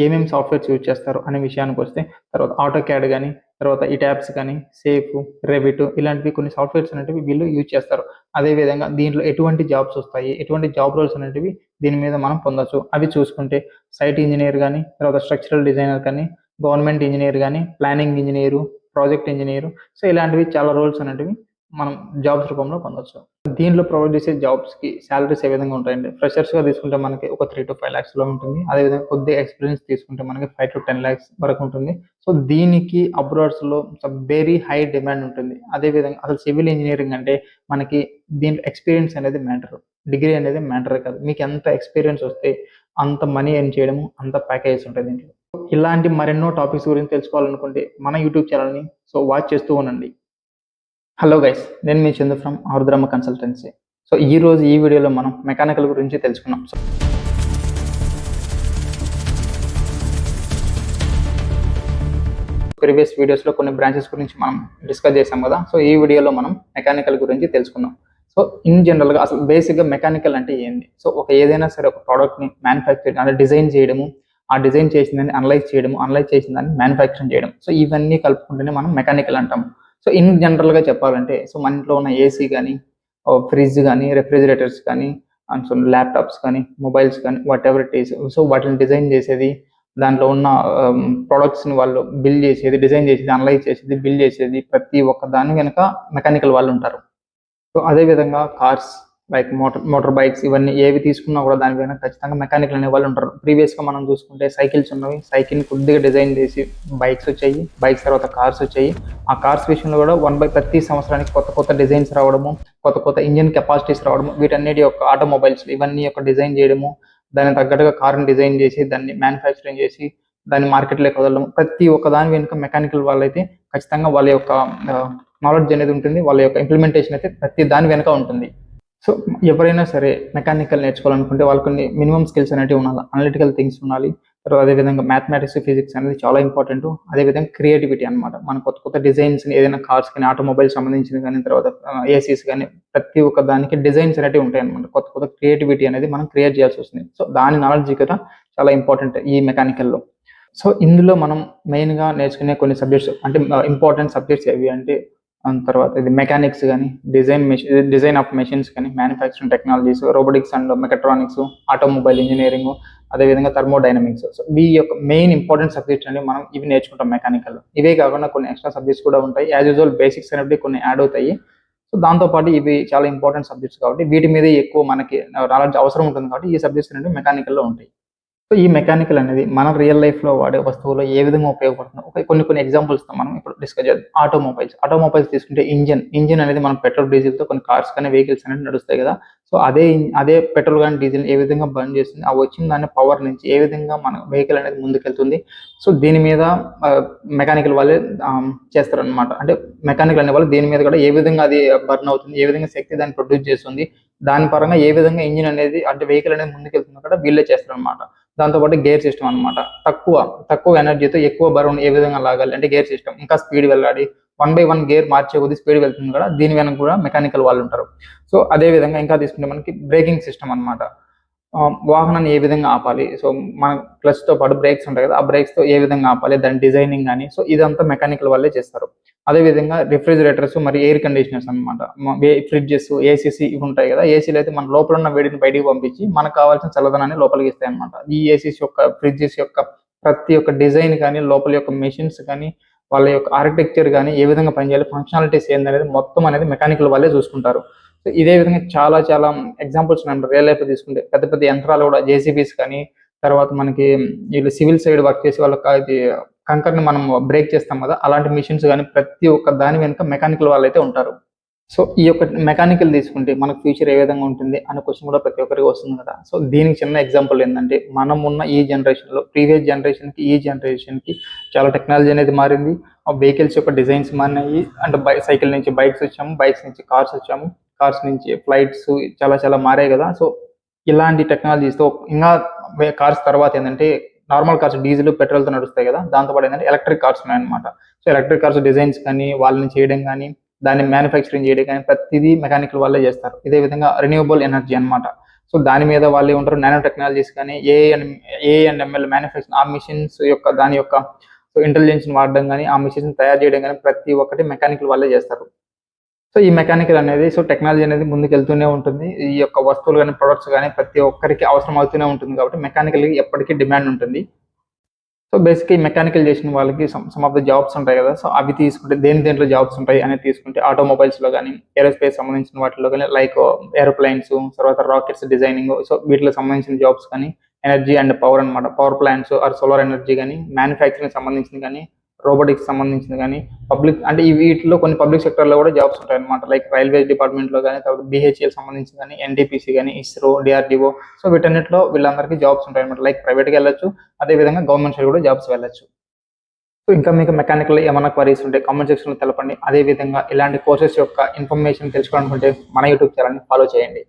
A: ఏమేమి సాఫ్ట్వేర్స్ యూజ్ చేస్తారు అనే విషయానికి వస్తే, తర్వాత ఆటో క్యాడ్ కానీ, తర్వాత ఈ ట్యాబ్స్ కానీ, సేఫ్, రెవిట్ ఇలాంటివి కొన్ని సాఫ్ట్వేర్స్ అనేటివి వీళ్ళు యూజ్ చేస్తారు. అదేవిధంగా దీంట్లో ఎటువంటి జాబ్స్ వస్తాయి, ఎటువంటి జాబ్ రోల్స్ అనేటివి దీని మీద మనం పొందొచ్చు అవి చూసుకుంటే, సైట్ ఇంజనీర్ కానీ, తర్వాత స్ట్రక్చరల్ డిజైనర్ కానీ, గవర్నమెంట్ ఇంజనీర్ కానీ, planning engineer, project engineer, so ఇలాంటివి చాలా రోల్స్ అనేటివి మనం జాబ్స్ రూపంలో పొందొచ్చు. దీంట్లో ప్రొవైడ్ చేసే జాబ్స్కి శాలరీస్ ఏ విధంగా ఉంటాయంటే, ఫ్రెషర్స్గా తీసుకుంటే మనకి ఒక 3 to 5 lakhs లో ఉంటుంది. అదేవిధంగా కొద్దిగా ఎక్స్పీరియన్స్ తీసుకుంటే మనకి 5 to 10 lakhs వరకు ఉంటుంది. సో దీనికి అబ్రాడ్స్లో వెరీ హై డిమాండ్ ఉంటుంది. అదేవిధంగా అసలు సివిల్ ఇంజనీరింగ్ అంటే మనకి దీంట్లో ఎక్స్పీరియన్స్ అనేది మ్యాటర్, డిగ్రీ అనేది మ్యాటర్ కాదు. మీకు ఎంత ఎక్స్పీరియన్స్ వస్తే అంత మనీ ఎర్న్ చేయడము, అంత ప్యాకేజెస్ ఉంటాయి దీంట్లో. ఇలాంటి మరెన్నో టాపిక్స్ గురించి తెలుసుకోవాలనుకుంటే మన యూట్యూబ్ ఛానల్ని వాచ్ చేస్తూ ఉండండి. హలో గైస్, నేను మీ చందు ఫ్రమ్ ఆరుద్రమ్మ కన్సల్టెన్సీ. సో ఈరోజు ఈ వీడియోలో మనం మెకానికల్ గురించి తెలుసుకున్నాం. సో ప్రీవియస్ వీడియోస్లో కొన్ని బ్రాంచెస్ గురించి మనం డిస్కస్ చేసాం కదా. సో ఈ వీడియోలో మనం మెకానికల్ గురించి తెలుసుకుందాం. సో ఇన్ జనరల్గా అసలు బేసిక్గా మెకానికల్ అంటే ఏంటి? సో ఏదైనా సరే ఒక ప్రోడక్ట్ని మ్యానుఫ్యాక్చర్ అంటే డిజైన్ చేయడము, ఆ డిజైన్ చేసిందని అనలైజ్ చేయడము, అనలైజ్ చేసిన దాన్ని మ్యానుఫ్యాక్చరింగ్ చేయడం, సో ఇవన్నీ కలుపుకుంటేనే మనం మెకానికల్ అంటాం. సో ఇన్ జనరల్గా చెప్పాలంటే, సో మన ఇంట్లో ఉన్న ఏసీ కానీ, ఫ్రిడ్జ్ కానీ, రెఫ్రిజిరేటర్స్ కానీ, అండ్ సో ల్యాప్టాప్స్ కానీ, మొబైల్స్ కానీ, what ever it is, so వాటిని డిజైన్ చేసేది, దాంట్లో ఉన్న ప్రొడక్ట్స్ని వాళ్ళు బిల్డ్ చేసేది, డిజైన్ చేసేది, అనలైజ్ చేసేది, బిల్డ్ చేసేది, ప్రతి ఒక్క దాని వెనుక మెకానికల్ వాళ్ళు ఉంటారు. సో అదేవిధంగా కార్స్, లైక్ మోటార్ బైక్స్, ఇవన్నీ ఏవి తీసుకున్నా కూడా దాని పైన ఖచ్చితంగా మెకానికల్ అనే వాళ్ళు ఉంటారు. ప్రీవియస్గా మనం చూసుకుంటే సైకిల్స్ ఉన్నవి, సైకిల్ని కొద్దిగా డిజైన్ చేసి బైక్స్ వచ్చాయి, బైక్స్ తర్వాత కార్స్ వచ్చాయి. ఆ కార్స్ విషయంలో కూడా ప్రతి సంవత్సరానికి కొత్త కొత్త డిజైన్స్ రావడము, కొత్త కొత్త ఇంజిన్ కెపాసిటీస్ రావడము, వీటన్నిటి యొక్క ఆటోమొబైల్స్ ఇవన్నీ యొక్క డిజైన్ చేయడము, దానికి తగ్గట్టుగా కార్ని డిజైన్ చేసి దాన్ని మ్యానుఫ్యాక్చరింగ్ చేసి దాన్ని మార్కెట్లోకి వదలడం, ప్రతి ఒక్క దాని వెనుక మెకానికల్ వాళ్ళైతే ఖచ్చితంగా వాళ్ళ యొక్క నాలెడ్జ్ అనేది ఉంటుంది, వాళ్ళ యొక్క ఇంప్లిమెంటేషన్ అయితే ప్రతి దాని వెనుక ఉంటుంది. సో ఎవరైనా సరే మెకానికల్ నేర్చుకోవాలనుకుంటే వాళ్ళకి కొన్ని మినిమం స్కిల్స్ అనేవి ఉండాలి. అనలిటికల్ థింగ్స్ ఉండాలి, తర్వాత అదేవిధంగా మ్యాథమెటిక్స్, ఫిజిక్స్ అనేది చాలా ఇంపార్టెంట్. అదేవిధంగా క్రియేటివిటీ అనమాట. మన కొత్త కొత్త డిజైన్స్ ఏదైనా కార్స్ కానీ, ఆటోమొబైల్స్ సంబంధించింది కానీ, తర్వాత ఏసీస్ కానీ, ప్రతి ఒక్క దానికి డిజైన్స్ అనేవి ఉంటాయి అనమాట. కొత్త కొత్త క్రియేటివిటీ అనేది మనం క్రియేట్ చేయాల్సి వస్తుంది. సో దాని నాలెడ్జ్ కూడా చాలా ఇంపార్టెంట్ ఈ మెకానికల్లో. సో ఇందులో మనం మెయిన్గా నేర్చుకునే కొన్ని సబ్జెక్ట్స్ అంటే ఇంపార్టెంట్ సబ్జెక్ట్స్ ఏవి అంటే, తర్వాత ఇది మెకానిక్స్ కానీ, డిజైన్ ఆఫ్ మెషిన్స్ కానీ, manufacturing technologies, robotics and mechatronics, automobile engineering, అదేవిధంగా థర్మోడైనమిక్స్. సో ఈ యొక్క మెయిన్ ఇంపార్టెంట్ సబ్జెక్ట్స్ అని మనం ఇవి నేర్చుకుంటాం మెకానికల్. ఇవే కాకుండా కొన్ని ఎక్స్ట్రా సబ్జెక్ట్స్ కూడా ఉంటాయి. యాజ్ యూజువల్ బేసిక్స్ అనేవి కొన్ని యాడ్ అవుతాయి. సో దాంతోపాటు ఇవి చాలా ఇంపార్టెంట్ సబ్జెక్ట్స్ కాబట్టి వీటి మీద ఎక్కువ మనకి నాలెడ్జ్ అవసరం ఉంటుంది కాబట్టి ఈ సబ్జెక్ట్స్ అనేవి మెకానికల్లో ఉంటాయి. సో ఈ మెకానికల్ అనేది మన రియల్ లైఫ్‌లో వాడే వస్తువులో ఏ విధంగా ఉపయోగపడుతుందో కొన్ని ఎగ్జాంపుల్స్‌తో మనం ఇప్పుడు డిస్కస్ చేద్దాం. ఆటోమొబైల్స్ తీసుకుంటే ఇంజిన్ అనేది మనం పెట్రోల్, డీజిల్‌తో కొన్ని కార్స్ కానీ, వెహికల్స్ అనేవి నడుస్తాయి కదా! సో అదే పెట్రోల్ గాని, డీజిల్ ఏ విధంగా బర్న్ చేస్తుంది, ఆ వచ్చిన దాని పవర్ నుంచి ఏ విధంగా మన వెహికల్ అనేది ముందుకెళ్తుంది. సో దీని మీద మెకానికల్ వాళ్ళే చేస్తారనమాట. అంటే మెకానికల్ అనేవాళ్ళు దీని మీద కూడా ఏ విధంగా అది బర్న్ అవుతుంది, ఏ విధంగా శక్తి దాన్ని ప్రొడ్యూస్ చేస్తుంది, దాని పరంగా ఏ విధంగా ఇంజిన్ అనేది అంటే వెహికల్ అనేది ముందుకెళ్తుందో కూడా వీళ్ళే చేస్తారనమాట. దాంతోపాటు గేర్ సిస్టమ్ అనమాట. తక్కువ ఎనర్జీతో ఎక్కువ బరువును ఏ విధంగా లాగాలి అంటే గేర్ సిస్టమ్. ఇంకా స్పీడ్ వెళ్ళాలి. 1/1 గేర్ మార్చే కొద్దీ స్పీడ్ వెళ్తుంది కదా! దీని వెనక కూడా మెకానికల్ వాళ్ళు ఉంటారు. సో అదే విధంగా ఇంకా తీసుకుంటే మనకి బ్రేకింగ్ సిస్టమ్ అనమాట. వాహనాన్ని ఏ విధంగా ఆపాలి, సో మన క్లచ్‌తో పాటు బ్రేక్స్ ఉంటాయి కదా! ఆ బ్రేక్స్‌తో ఏ విధంగా ఆపాలి, దాని డిజైనింగ్ గాని, సో ఇదంతా మెకానికల్ వాళ్ళే చేస్తారు. అదే విధంగా రిఫ్రిజిరేటర్స్ మరియు ఎయిర్ కండిషనర్స్ అనమాట. ఫ్రిడ్జెస్, ఏసీస్ ఇవి ఉంటాయి కదా! ఏసీలు అయితే మన లోపల ఉన్న వేడిని బయటికి పంపించి మనకు కావాల్సిన చల్లదనాన్ని లోపలికి ఇస్తాయి అనమాట. ఈ ఏసీస్ యొక్క, ఫ్రిడ్జెస్ యొక్క ప్రతి ఒక్క డిజైన్ కానీ, లోపల యొక్క మెషిన్స్ కానీ, వాళ్ళ యొక్క ఆర్కిటెక్చర్ గాని, ఏ విధంగా పనిచేయాలి, ఫంక్షనాలిటీస్ ఏందనేది మొత్తం అనేది మెకానికల్ వాళ్ళే చూసుకుంటారు. సో ఇదే విధంగా చాలా ఎగ్జాంపుల్స్ మనం రియల్ లైఫ్‌లో తీసుకుంటే పెద్ద యంత్రాలు కూడా జేసీబీస్ కానీ, తర్వాత మనకి వీళ్ళు సివిల్ సైడ్ వర్క్ చేసే వాళ్ళకి అది కంకర్‌ని మనం బ్రేక్ చేస్తాం కదా! అలాంటి మెషిన్స్ గాని ప్రతి ఒక్క దాని వెనుక మెకానికల్ వాళ్ళైతే ఉంటారు. సో ఈ యొక్క మెకానికల్ తీసుకుంటే మనకు ఫ్యూచర్ ఏ విధంగా ఉంటుంది అనే క్వెషన్ కూడా ప్రతి ఒక్కరికి వస్తుంది కదా! సో దీనికి చిన్న ఎగ్జాంపుల్ ఏందంటే మనం ఉన్న ఈ జనరేషన్‌లో ప్రీవియస్ జనరేషన్‌కి, ఈ జనరేషన్‌కి చాలా టెక్నాలజీ అనేది మారింది. ఆ వెహికల్స్ యొక్క డిజైన్స్ మారినాయి. అంటే సైకిల్ నుంచి బైక్స్ వచ్చాము. బైక్స్ నుంచి కార్స్ వచ్చాము. కార్స్ నుంచి ఫ్లైట్స్ చాలా మారాయి కదా! సో ఇలాంటి టెక్నాలజీస్‌తో ఇంకా కార్స్ తర్వాత ఏందంటే నార్మల్ కార్స్ డీజిల్, పెట్రోల్‌తో నడుస్తాయి కదా! దాంతో పాటు ఏందంటే ఎలక్ట్రిక్ కార్స్ ఉన్నాయన్నమాట. సో ఎలక్ట్రిక్ కార్స్ డిజైన్స్ కానీ, వాళ్ళని చేయడం గానీ, దాన్ని మ్యానుఫ్యాక్చరింగ్ చేయడం కానీ ప్రతిదీ మెకానికల్ వాళ్ళే చేస్తారు. ఇదే విధంగా రెన్యూవబుల్ ఎనర్జీ అన్నమాట. సో దాని మీద వాళ్ళే ఉంటారు. నానో టెక్నాలజీస్ కానీ, ఏఐ అండ్ ఎంఎల్ మ్యానుఫ్యాక్చరింగ్ ఆ మెషిన్స్ యొక్క దాని యొక్క ఇంటెలిజెన్స్‌ని వాడడం గానీ, ఆ మెషిన్స్‌ని తయారు చేయడం గానీ ప్రతి ఒక్కటి మెకానికల్ వాళ్ళే చేస్తారు. సో ఈ మెకానికల్ అనేది టెక్నాలజీ అనేది ముందుకెళ్తూనే ఉంటుంది. ఈ యొక్క వస్తువులు గానీ, ప్రొడక్ట్స్ గానీ ప్రతి ఒక్కరికి అవసరం అవుతూనే ఉంటుంది కాబట్టి మెకానికల్‌కి ఎప్పటికీ డిమాండ్ ఉంటుంది. సో బేసిక్‌గా ఈ మెకానికల్ చేసిన వాళ్ళకి సమ్ ఆఫ్ ద జాబ్స్ ఉంటాయి కదా! సో అవి తీసుకుంటే దేంట్లో జాబ్స్ ఉంటాయి అనేది తీసుకుంటే ఆటోమొబైల్స్‌లో గానీ, ఏరోస్పేస్ సంబంధించిన వాటిలో గానీ, లైక్ ఏరోప్లేన్స్, తర్వాత రాకెట్స్ డిజైనింగ్, సో వీటికి సంబంధించిన జాబ్స్ కానీ, ఎనర్జీ అండ్ పవర్ అన్నమాట. Power plants or solar energy గానీ, మ్యానుఫ్యాక్చరింగ్‌కి సంబంధించింది గానీ, రోబోటిక్స్ సంబంధించింది గానీ, పబ్లిక్ అంటే వీటిలో కొన్ని పబ్లిక్ సెక్టార్‌లో కూడా జాబ్స్ ఉంటాయన్నమాట. లైక్ రైల్వేస్ డిపార్ట్‌మెంట్‌లో గానీ, తర్వాత బీహెచ్‌ఈఎల్ సంబంధించింది గానీ, ఎన్‌టీపీసీ గానీ, ఇస్రో, డీఆర్‌డీఓ, సో వీటన్నిటిలో వీళ్ళందరికీ జాబ్స్ ఉంటాయన్నమాట. లైక్ ప్రైవేట్‌గా వెళ్ళొచ్చు. అదే విధంగా గవర్నమెంట్ సైడ్ కూడా జాబ్స్ వెళ్ళొచ్చు. సో ఇంకా మీకు మెకానికల్‌లో ఏమన్నా క్వరీస్ ఉంటే కామెంట్ సెక్షన్‌లో తెలపండి. అదే విధంగా ఇలాంటి కోర్సెస్ యొక్క ఇన్ఫర్మేషన్ తెలుసుకోవాలనుకుంటే మన యూట్యూబ్ ఛానెల్‌ని ఫాలో చేయండి.